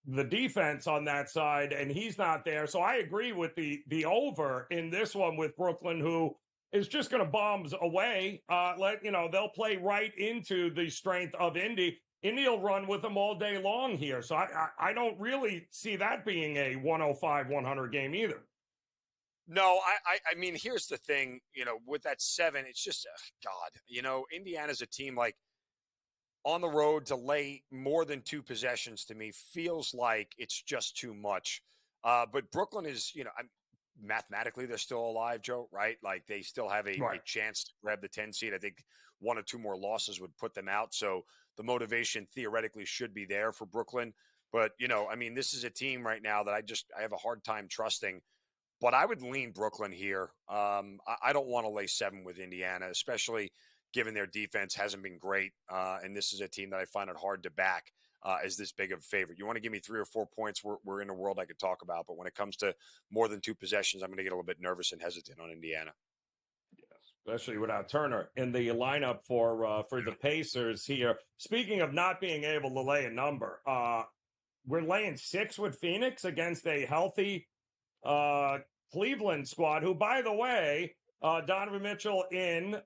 A: the defense on that side, and he's not there. So I agree with the over in this one with Brooklyn, who is just going to bombs away. They'll play right into the strength of Indy. Indy will run with them all day long here. So I don't really see that being a 105-100 game either.
P: No, I mean, here's the thing, with that 7, it's just, God, Indiana's a team like on the road to lay more than 2 possessions to me feels like it's just too much. But Brooklyn is, mathematically they're still alive, Joe, right? Like they still have a chance to grab the 10 seed. I think 1 or 2 more losses would put them out. So the motivation theoretically should be there for Brooklyn. But, this is a team right now that I have a hard time trusting. But I would lean Brooklyn here. I don't want to lay 7 with Indiana, especially given their defense hasn't been great. And this is a team that I find it hard to back. as this big of a favorite. You want to give me 3 or 4 points, we're in a world I could talk about. But when it comes to more than 2 possessions, I'm going to get a little bit nervous and hesitant on Indiana.
A: Especially without Turner in the lineup for the Pacers here. Speaking of not being able to lay a number, we're laying 6 with Phoenix against a healthy Cleveland squad, who, by the way, Donovan Mitchell in.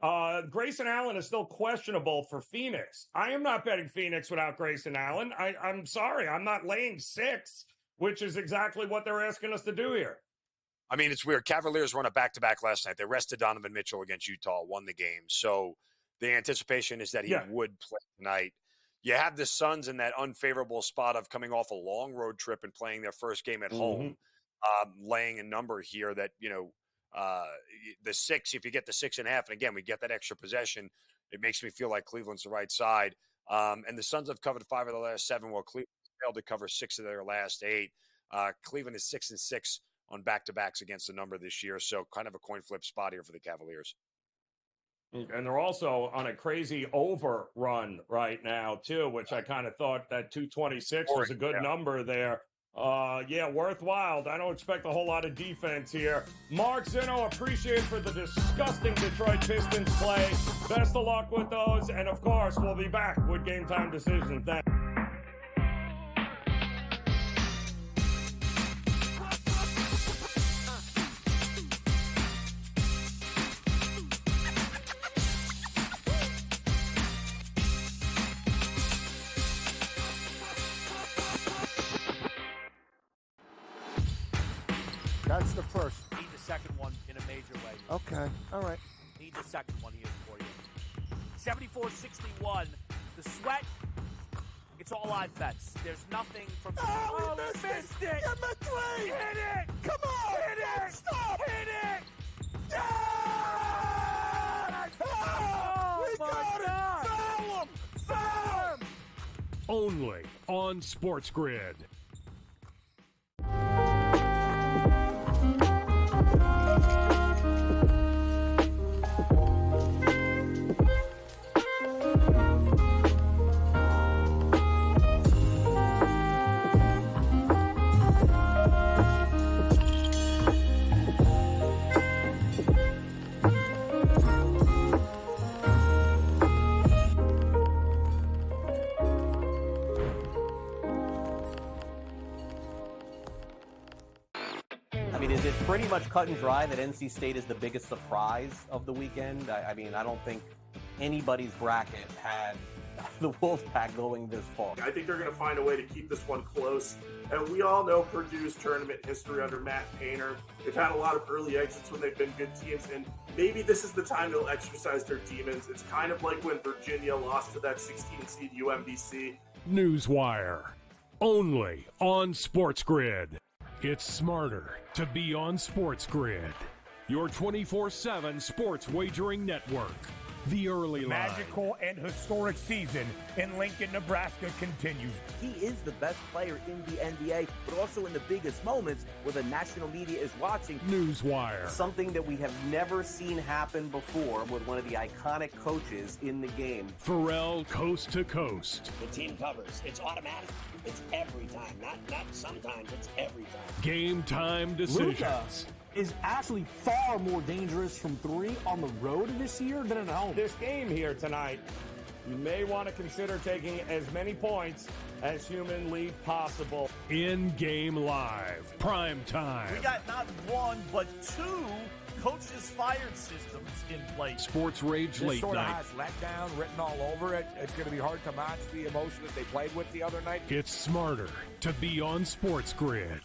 A: Grayson Allen is still questionable for Phoenix. I am not betting Phoenix without Grayson Allen. I'm sorry. I'm not laying 6, which is exactly what they're asking us to do here.
P: I mean, it's weird. Cavaliers run a back-to-back last night. They rested Donovan Mitchell against Utah, won the game. So the anticipation is that he would play tonight. You have the Suns in that unfavorable spot of coming off a long road trip and playing their first game at home, laying a number here that, the 6, if you get the 6.5, and again, we get that extra possession, it makes me feel like Cleveland's the right side. And the Suns have covered 5 of the last 7, while Cleveland failed to cover 6 of their last 8. Cleveland is 6-6 on back-to-backs against the number this year. So kind of a coin flip spot here for the Cavaliers.
A: And they're also on a crazy over run right now, too, which I kind of thought that 226 was a good number there. Worthwhile. I don't expect a whole lot of defense here. Mark Zinno, appreciate for the disgusting Detroit Pistons play. Best of luck with those. And, of course, we'll be back with Game Time Decisions. Thanks.
B: That's the first.
C: Need the second one in a major way.
B: Okay. All right.
C: Need the second one here for you. 74-61. The Sweat, it's all live bets. There's nothing from...
B: Oh, we missed it! Get my 3!
C: Hit it!
B: Come on!
C: Hit it!
B: Stop!
C: Hit it!
B: Yeah!
C: Oh,
B: we got it! Foul him! Foul him!
D: Only on SportsGrid.
E: Is it pretty much cut and dry that NC State is the biggest surprise of the weekend? I don't think anybody's bracket had the Wolfpack going this far.
F: I think they're going to find a way to keep this one close. And we all know Purdue's tournament history under Matt Painter. They've had a lot of early exits when they've been good teams, and maybe this is the time they'll exercise their demons. It's kind of like when Virginia lost to that 16-seed UMBC.
D: Newswire. Only on SportsGrid. It's smarter to be on SportsGrid. Your 24/7 sports wagering network. The early line.
K: Magical and historic season in Lincoln, Nebraska continues.
G: He is the best player in the NBA, but also in the biggest moments where the national media is watching.
D: Newswire.
E: Something that we have never seen happen before with one of the iconic coaches in the game.
D: Pharrell coast to coast.
H: The team covers. It's automatic. It's every time. Not sometimes. It's every time.
D: Game Time Decisions.
I: Luka is actually far more dangerous from 3 on the road this year than at home.
A: This game here tonight, you may want to consider taking as many points as humanly possible.
D: In-game live. Prime time.
K: We got not 1, but 2 coaches fired systems in place.
D: Sports Rage
B: This
D: Late
B: sort
D: Night.
B: of has letdown written all over it. It's going to be hard to match the emotion that they played with the other night.
D: It's smarter to be on SportsGrid.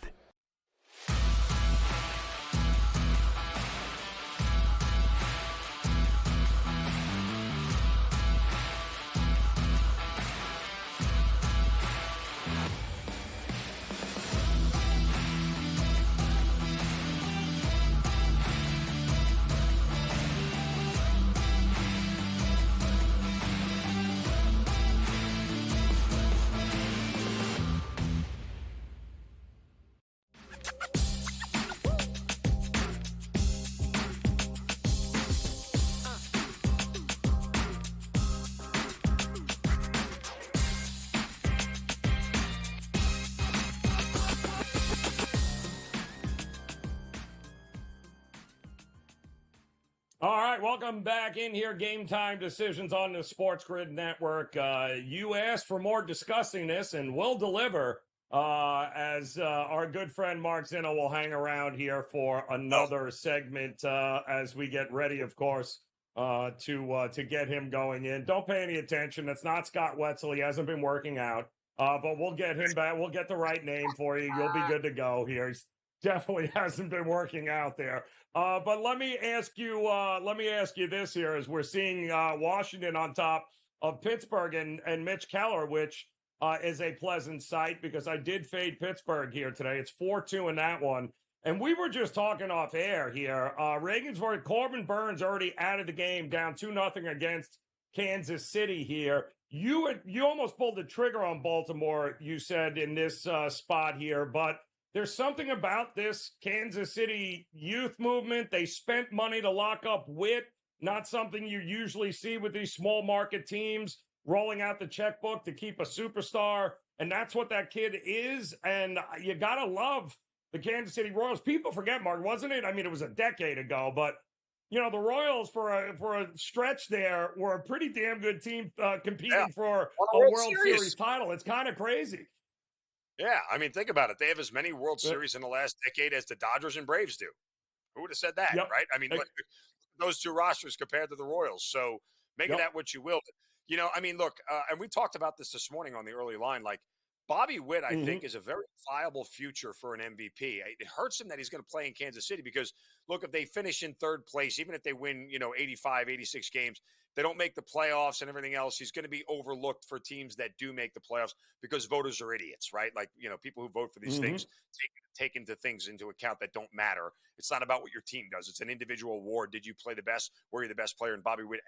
A: All right, welcome back in here. Game Time Decisions on the SportsGrid Network. You asked for more discussing this, and we'll deliver as our good friend Mark Zinno will hang around here for another segment as we get ready, of course, to get him going in. Don't pay any attention. It's not Scott Wetzel. He hasn't been working out, but we'll get him back. We'll get the right name for you. You'll be good to go here. He's definitely hasn't been working out there. But let me ask you this here as we're seeing Washington on top of Pittsburgh and Mitch Keller, which is a pleasant sight because I did fade Pittsburgh here today. It's 4-2 in that one. And we were just talking off air here. Regensburg, Corbin Burns already out of the game, down 2-0 against Kansas City here. You almost pulled the trigger on Baltimore, you said, in this spot here, but there's something about this Kansas City youth movement. They spent money to lock up Witt, not something you usually see with these small market teams, rolling out the checkbook to keep a superstar. And that's what that kid is. And you got to love the Kansas City Royals. People forget, Mark, wasn't it? I mean, it was a decade ago, but you know, the Royals for a stretch there were a pretty damn good team competing for a World Series title. It's kind of crazy.
P: Yeah, I mean, think about it. They have as many World Series in the last decade as the Dodgers and Braves do. Who would have said that, right? I mean, those two rosters compared to the Royals. So make of that what you will. But, you know, I mean, look, and we talked about this morning on the early line. Like, Bobby Witt, I think, is a very viable future for an MVP. It hurts him that he's going to play in Kansas City because, look, if they finish in third place, even if they win, 85, 86 games, they don't make the playoffs and everything else, he's going to be overlooked for teams that do make the playoffs because voters are idiots, right? Like, people who vote for these things take into things into account that don't matter. It's not about what your team does. It's an individual award. Did you play the best? Were you the best player? And Bobby Witt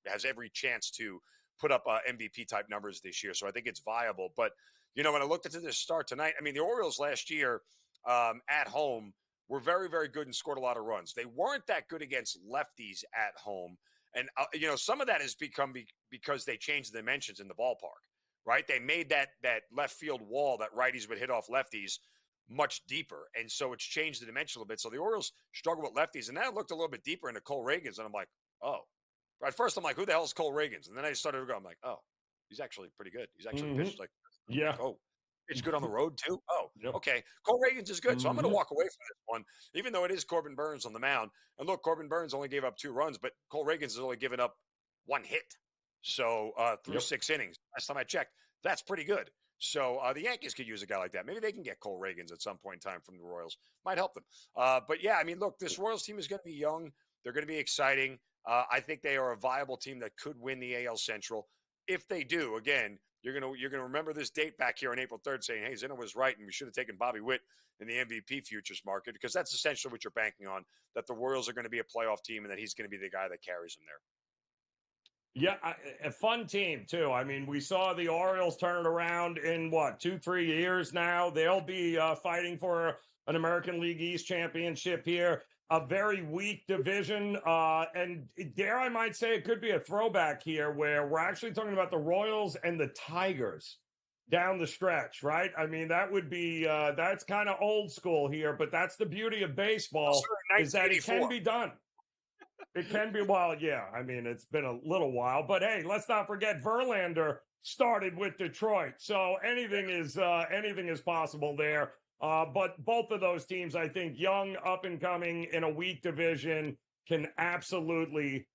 P: has every chance to put up MVP type numbers this year. So I think it's viable. But, when I looked into this start tonight, I mean, the Orioles last year at home were very, very good and scored a lot of runs. They weren't that good against lefties at home. And, some of that has become because they changed the dimensions in the ballpark, right? They made that left field wall that righties would hit off lefties much deeper. And so it's changed the dimension a little bit. So the Orioles struggle with lefties. And then I looked a little bit deeper into Cole Reagans, and I'm like, oh. At first, I'm like, who the hell is Cole Reagans? And then I started to go, I'm like, oh, he's actually pretty good. He's actually pitched like, it's good on the road too. Oh, okay. Cole Reagans is good. So I'm going to walk away from this one, even though it is Corbin Burns on the mound. And look, Corbin Burns only gave up 2 runs, but Cole Reagans has only given up 1 hit. So through 6 innings, last time I checked, that's pretty good. So the Yankees could use a guy like that. Maybe they can get Cole Reagans at some point in time from the Royals. Might help them. But yeah, I mean, look, this Royals team is going to be young. They're going to be exciting. I think they are a viable team that could win the AL Central. If they do, again, you're gonna remember this date back here on April 3rd saying, hey, Zinno was right, and we should have taken Bobby Witt in the MVP futures market, because that's essentially what you're banking on, that the Royals are going to be a playoff team and that he's going to be the guy that carries them there.
A: Yeah, a fun team, too. I mean, we saw the Orioles turn it around in, 2-3 years now. They'll be fighting for an American League East championship here. A very weak division, and dare I might say it could be a throwback here where we're actually talking about the Royals and the Tigers down the stretch, right? I mean, that would be, that's kind of old school here, but that's the beauty of baseball, is that it can be done. It can be, I mean, it's been a little while, but hey, let's not forget Verlander started with Detroit, so anything is possible there. But both of those teams, I think, young, up and coming in a weak division, can absolutely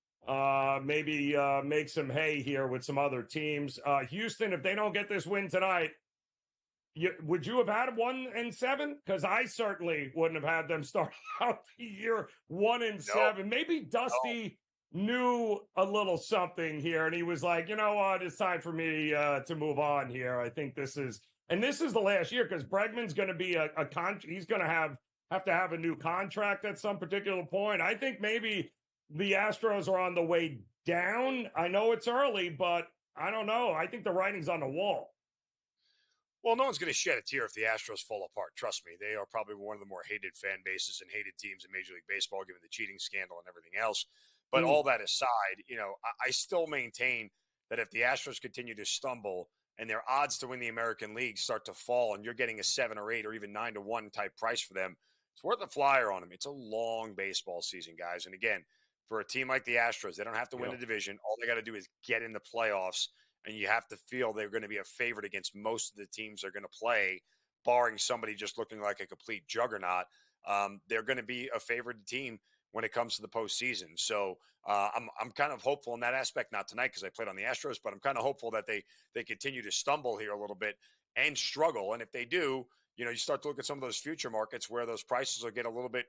A: maybe make some hay here with some other teams. Houston, if they don't get this win tonight, would you have had 1-7? Because I certainly wouldn't have had them start out the year 1-7. Maybe Dusty knew a little something here, and he was like, you know what, it's time for me to move on here. I think this is the last year, because Bregman's going to be he's going to have to have a new contract at some particular point. I think maybe the Astros are on the way down. I know it's early, but I don't know. I think the writing's on the wall.
P: Well, no one's going to shed a tear if the Astros fall apart. Trust me. They are probably one of the more hated fan bases and hated teams in Major League Baseball, given the cheating scandal and everything else. But all that aside, I still maintain that if the Astros continue to stumble and their odds to win the American League start to fall, and you're getting a 7 or 8 or even 9-1 type price for them, it's worth a flyer on them. It's a long baseball season, guys. And again, for a team like the Astros. They don't have to win the division. All they got to do is get in the playoffs, and you have to feel they're going to be a favorite against most of the teams they're going to play, barring somebody just looking like a complete juggernaut. They're going to be a favored team when it comes to the postseason. So I'm kind of hopeful in that aspect, not tonight because I played on the Astros, but I'm kind of hopeful that they continue to stumble here a little bit and struggle. And if they do, you start to look at some of those future markets where those prices will get a little bit,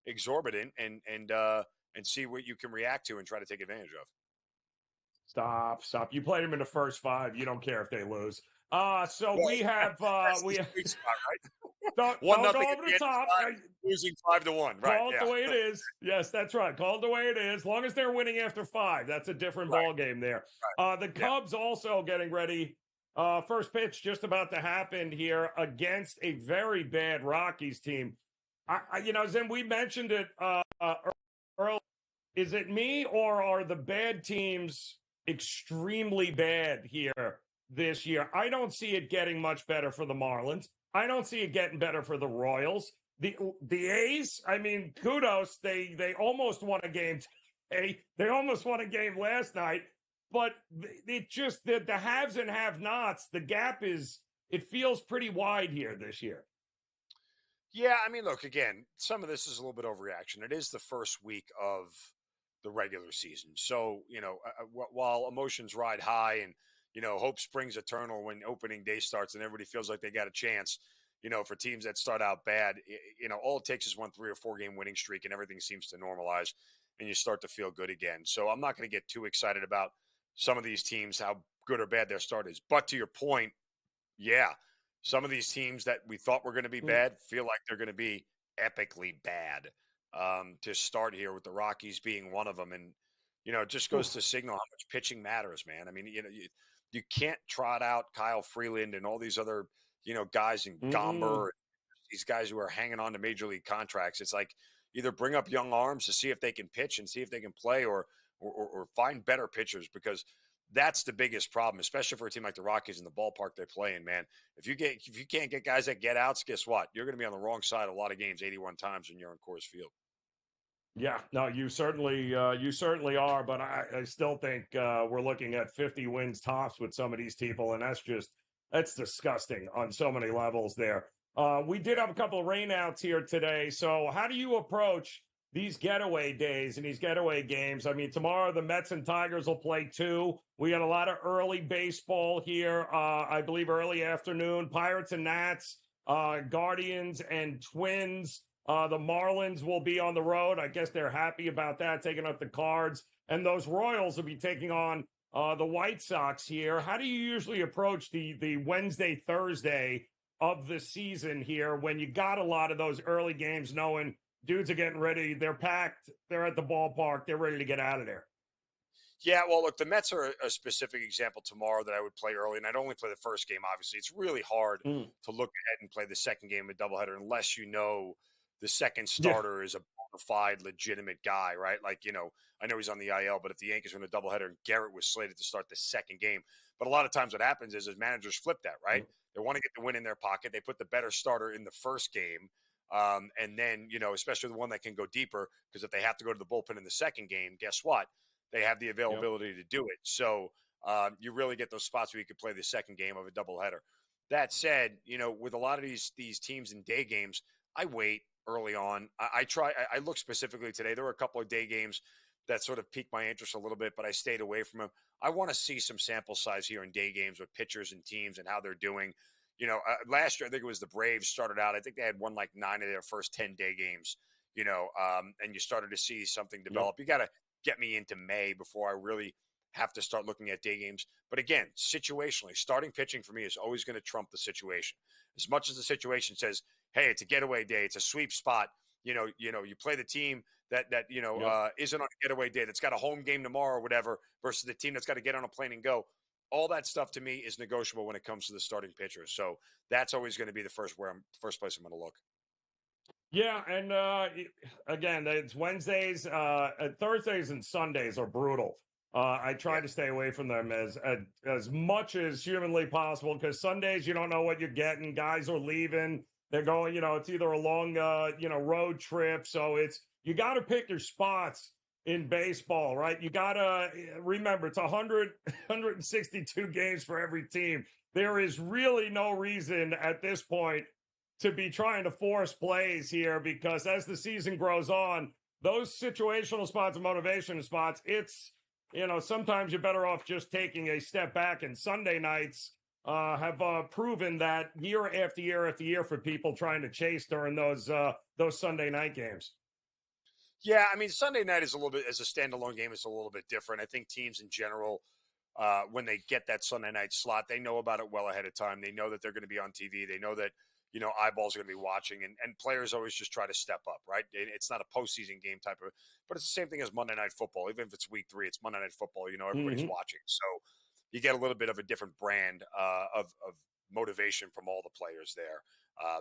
P: exorbitant and see what you can react to and try to take advantage of.
A: Stop. You played them in the first 5. You don't care if they lose. So
P: well,
A: we have
P: we spot, right?
A: don't go over the top.
P: Losing 5-1. Right.
A: Call it the way it is. Yes, that's right. Call it the way it is. As long as they're winning after 5, that's a different ball game there. Right. The Cubs also getting ready. First pitch just about to happen here against a very bad Rockies team. Zen, we mentioned it earlier. Is it me or are the bad teams extremely bad here this year? I don't see it getting much better for the Marlins. I don't see it getting better for the Royals. The A's, I mean, kudos. They almost won a game today. They almost won a game last night. But it just, the haves and have-nots, the gap it feels pretty wide here this year.
P: Yeah, I mean, look, again, some of this is a little bit overreaction. It is the first week of the regular season. So, while emotions ride high and, hope springs eternal when opening day starts and everybody feels like they got a chance, for teams that start out bad, all it takes is 1 3 or 4 game winning streak and everything seems to normalize and you start to feel good again. So I'm not going to get too excited about some of these teams, how good or bad their start is. But to your point, yeah, some of these teams that we thought were going to be bad feel like they're going to be epically bad to start here, with the Rockies being one of them. And, it just goes to signal how much pitching matters, man. I mean, you can't trot out Kyle Freeland and all these other, guys in Gomber, these guys who are hanging on to major league contracts. It's like either bring up young arms to see if they can pitch and see if they can play or find better pitchers, because that's the biggest problem, especially for a team like the Rockies in the ballpark they play in, man. If you can't get guys that get outs, guess what? You're going to be on the wrong side of a lot of games 81 times when you're on Coors Field.
A: Yeah, no, you certainly are, but I still think we're looking at 50 wins tops with some of these people, and that's disgusting on so many levels there. We did have a couple of rainouts here today, so how do you approach these getaway days and these getaway games? I mean, tomorrow the Mets and Tigers will play 2. We got a lot of early baseball here, I believe early afternoon. Pirates and Nats, Guardians and Twins. The Marlins will be on the road. I guess they're happy about that, taking up the Cards. And those Royals will be taking on the White Sox here. How do you usually approach the Wednesday, Thursday of the season here when you got a lot of those early games, knowing dudes are getting ready, they're packed, they're at the ballpark, they're ready to get out of there?
P: Yeah, well, look, the Mets are a specific example tomorrow that I would play early, and I'd only play the first game, obviously. It's really hard to look ahead and play the second game of a doubleheader unless you know the second starter is a bona fide, legitimate guy, right? Like, I know he's on the IL, but if the Yankees were in a doubleheader and Garrett was slated to start the second game. But a lot of times what happens is managers flip that, right? They want to get the win in their pocket. They put the better starter in the first game. And then, especially the one that can go deeper, because if they have to go to the bullpen in the second game, guess what? They have the availability to do it. So you really get those spots where you could play the second game of a doubleheader. That said, with a lot of these teams in day games, I wait early on. I look specifically today. There were a couple of day games that sort of piqued my interest a little bit, but I stayed away from them. I want to see some sample size here in day games with pitchers and teams and how they're doing. Last year, I think it was the Braves started out. I think they had won like 9 of their first 10 day games, and you started to see something develop. You got to get me into May before I really have to start looking at day games. But again, situationally, starting pitching for me is always going to trump the situation. As much as the situation says, hey, it's a getaway day, it's a sweep spot, you play the team that isn't on a getaway day, that's got a home game tomorrow or whatever, versus the team that's got to get on a plane and go. All that stuff to me is negotiable when it comes to the starting pitcher. So that's always going to be the first place I'm going to look.
A: Yeah, and again, it's Wednesdays, Thursdays, and Sundays are brutal. I try to stay away from them as much as humanly possible, because Sundays you don't know what you're getting. Guys are leaving; they're going. It's either a long, road trip. So you got to pick your spots in baseball, right? You got to remember it's 162 games for every team. There is really no reason at this point to be trying to force plays here, because as the season grows on, those situational spots and motivation spots, it's, sometimes you're better off just taking a step back. And Sunday nights have proven that year after year after year for people trying to chase during those Sunday night games.
P: Yeah, I mean, Sunday night is a little bit, as a standalone game, it's a little bit different. I think teams in general, when they get that Sunday night slot, they know about it well ahead of time. They know that they're going to be on TV. They know that, eyeballs are going to be watching, and players always just try to step up, right? It's not a postseason game type of, but it's the same thing as Monday Night Football. Even if it's week 3, it's Monday Night Football. Everybody's watching. So you get a little bit of a different brand of motivation from all the players there.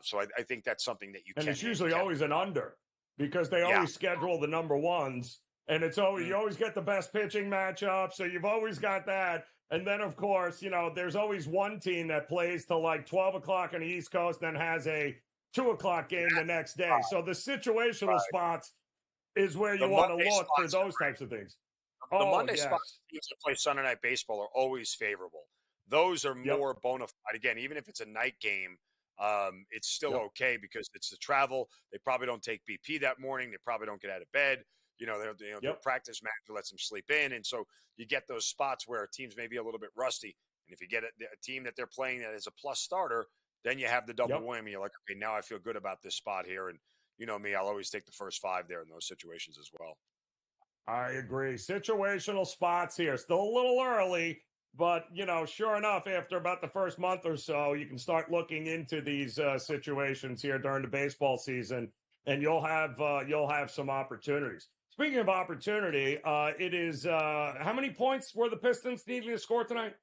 P: So I think that's something that you can.
A: And it's usually always an under, because they always schedule the number ones, and it's always you always get the best pitching matchup, so you've always got that. And then, of course, there's always one team that plays till like 12 o'clock on the East Coast, then has a 2 o'clock game the next day. So the situational spots is where you want to look for those types of things.
P: The Monday spots teams that play Sunday Night Baseball are always favorable. Those are more bona fide. Again, even if it's a night game, it's still okay, because it's the travel. They probably don't take BP that morning. They probably don't get out of bed. Their practice manager lets them sleep in. And so you get those spots where teams may be a little bit rusty. And if you get a team that they're playing that is a plus starter, then you have the double whammy. You're like, okay, now I feel good about this spot here. And you know me, I'll always take the first 5 there in those situations as well.
A: I agree. Situational spots here. Still a little early, but, sure enough, after about the first month or so, you can start looking into these situations here during the baseball season, and you'll have some opportunities. Speaking of opportunity, it is how many points were the Pistons needing to score tonight?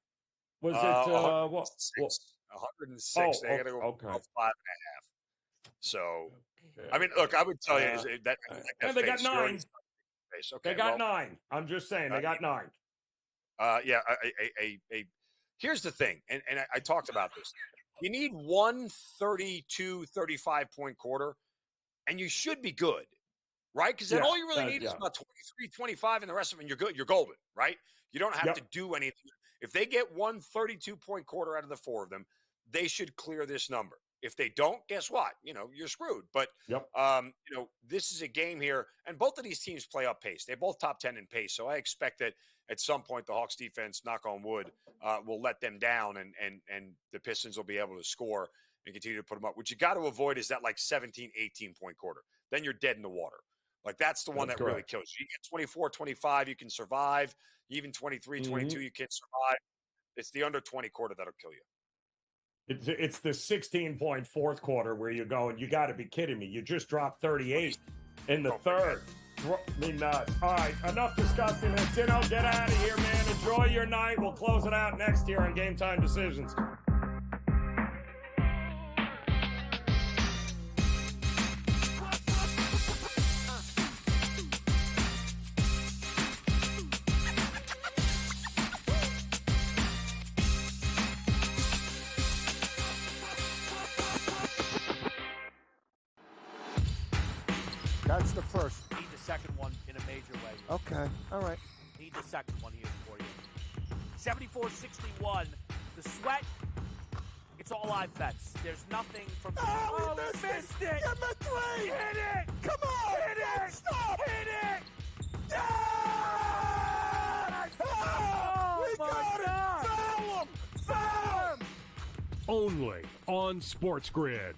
A: Was it
P: 106? They got to go 5.5. So, I mean, look, I would tell you that
A: they got 9. Okay, they got 9. I'm just saying they got 9.
P: Here's the thing, and I talked about this. You need 132, 35-point quarter, and you should be good, right? Because then all you really need is about 23, 25, and the rest of them, you're good. You're golden, right? You don't have to do anything. If they get 132-point quarter out of the 4 of them, they should clear this number. If they don't, guess what? You're screwed. But, this is a game here, and both of these teams play up pace. They're both top 10 in pace. So I expect that at some point the Hawks defense, knock on wood, will let them down, and the Pistons will be able to score and continue to put them up. What you got to avoid is that like 17, 18-point quarter. Then you're dead in the water. Like that's the one that really kills you. You get 24, 25, you can survive. Even 23, 22, you can survive. It's the under 20 quarter that'll kill you.
A: It's the 16-point fourth quarter where you go, and you got to be kidding me. You just dropped 38 in the third. Me nuts. All right, enough discussing this. Get out of here, man. Enjoy your night. We'll close it out next year on Game Time Decisions.
B: That's the first.
C: Need the second one in a major way.
B: Okay. All right.
C: Need the second one here for you. 74-61. The sweat. It's all live bets. There's nothing from.
K: Oh, we missed it.
C: Give him a 3.
K: Hit it. Come on.
C: Hit it.
K: Stop.
C: Hit it.
K: Yeah!
C: Oh,
K: we got
C: God.
K: it. Foul him. Foul him.
D: Only on SportsGrid.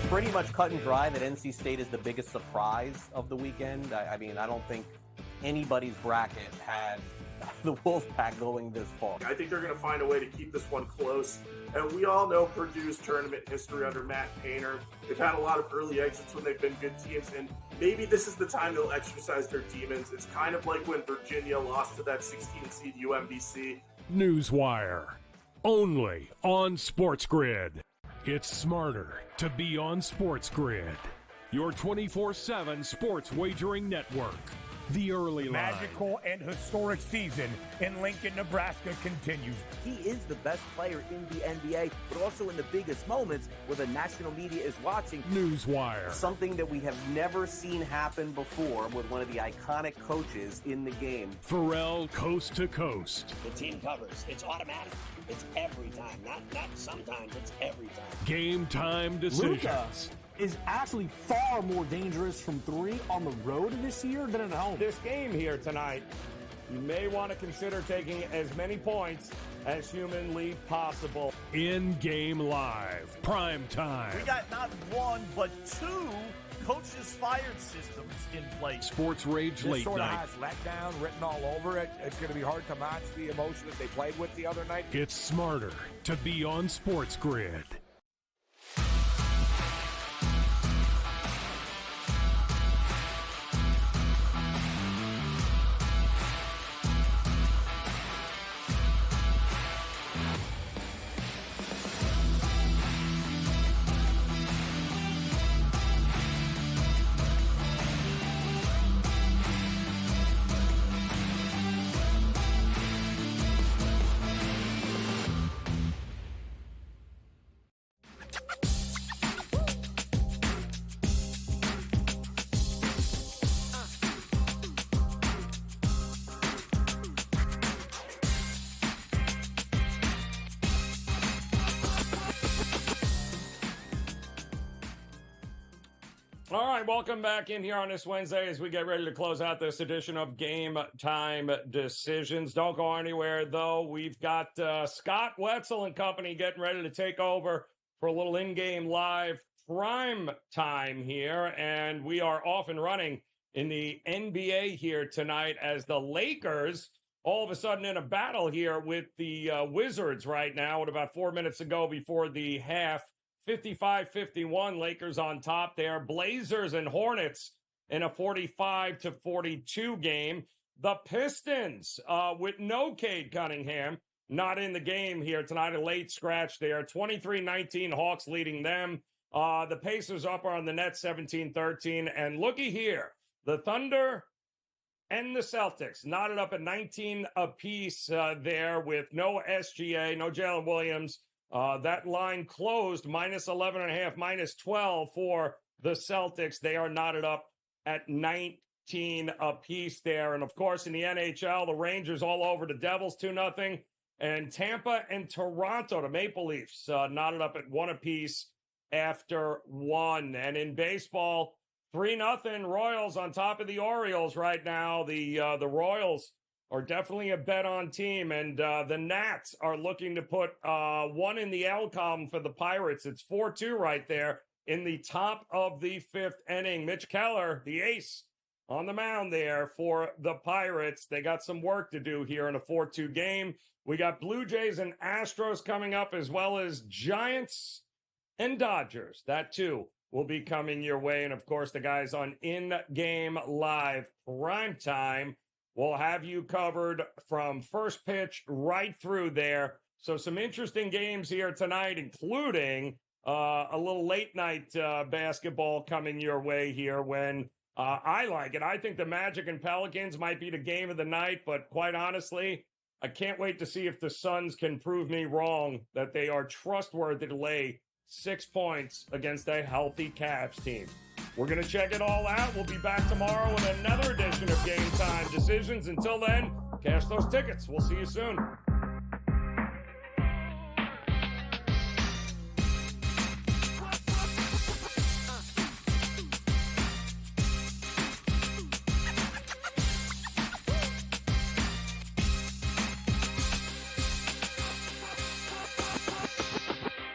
E: Pretty much cut and dry that NC State is the biggest surprise of the weekend. I mean, I don't think anybody's bracket had the Wolfpack going this far.
F: I think they're going to find a way to keep this one close. And we all know Purdue's tournament history under Matt Painter. They've had a lot of early exits when they've been good teams, and maybe this is the time they'll exercise their demons. It's kind of like when Virginia lost to that 16-seed UMBC.
D: Newswire, only on SportsGrid. It's smarter to be on SportsGrid, your 24/7 sports wagering network. The early line.
B: Magical and historic season in Lincoln, Nebraska continues.
G: He is the best player in the NBA, but also in the biggest moments where the national media is watching.
D: Newswire.
E: Something that we have never seen happen before with one of the iconic coaches in the game.
D: Pharrell, coast to coast.
H: The team covers. It's automatic. It's every time. Not sometimes. It's every time.
D: Game time decisions.
I: Luka is actually far more dangerous from three on the road this year than at home.
A: This game here tonight, you may want to consider taking as many points as humanly possible.
D: In-game live, prime time.
K: We got not one, but two coaches fired systems in place.
D: Sports Rage
B: This
D: late
B: sort of
D: night.
B: has letdown written all over it. It's going to be hard to match the emotion that they played with the other night.
D: It's smarter to be on SportsGrid.
A: All right, welcome back in here on this Wednesday as we get ready to close out this edition of Game Time Decisions. Don't go anywhere, though. We've got Scott Wetzel and company getting ready to take over for a little in-game live prime time here, and we are off and running in the NBA here tonight as the Lakers all of a sudden in a battle here with the Wizards right now with about 4 minutes to go before the half. 55-51, Lakers on top there. Blazers and Hornets in a 45-42 game. The Pistons with no Cade Cunningham, not in the game here tonight. A late scratch there. 23-19, Hawks leading them. The Pacers up on the net 17-13. And looky here, the Thunder and the Celtics knotted up at 19 apiece there with no SGA, no Jalen Williams. That line closed minus 11.5, minus 12 for the Celtics. They are knotted up at 19 apiece there. And, of course, in the NHL, the Rangers all over the Devils 2-0. And Tampa and Toronto, the Maple Leafs, knotted up at 1 apiece after 1. And in baseball, 3-0 Royals on top of the Orioles right now. The Royals are definitely a bet-on team, and the Nats are looking to put one in the L column for the Pirates. It's 4-2 right there in the top of the 5th inning. Mitch Keller, the ace, on the mound there for the Pirates. They got some work to do here in a 4-2 game. We got Blue Jays and Astros coming up, as well as Giants and Dodgers. That, too, will be coming your way. And, of course, the guys on In-Game Live Primetime we'll have you covered from first pitch right through there. So some interesting games here tonight, including a little late night basketball coming your way here when I like it. I think the Magic and Pelicans might be the game of the night, but quite honestly, I can't wait to see if the Suns can prove me wrong that they are trustworthy to lay 6 points against a healthy Cavs team. We're going to check it all out. We'll be back tomorrow with another edition of Game Time Decisions. Until then, cash those tickets. We'll see you soon.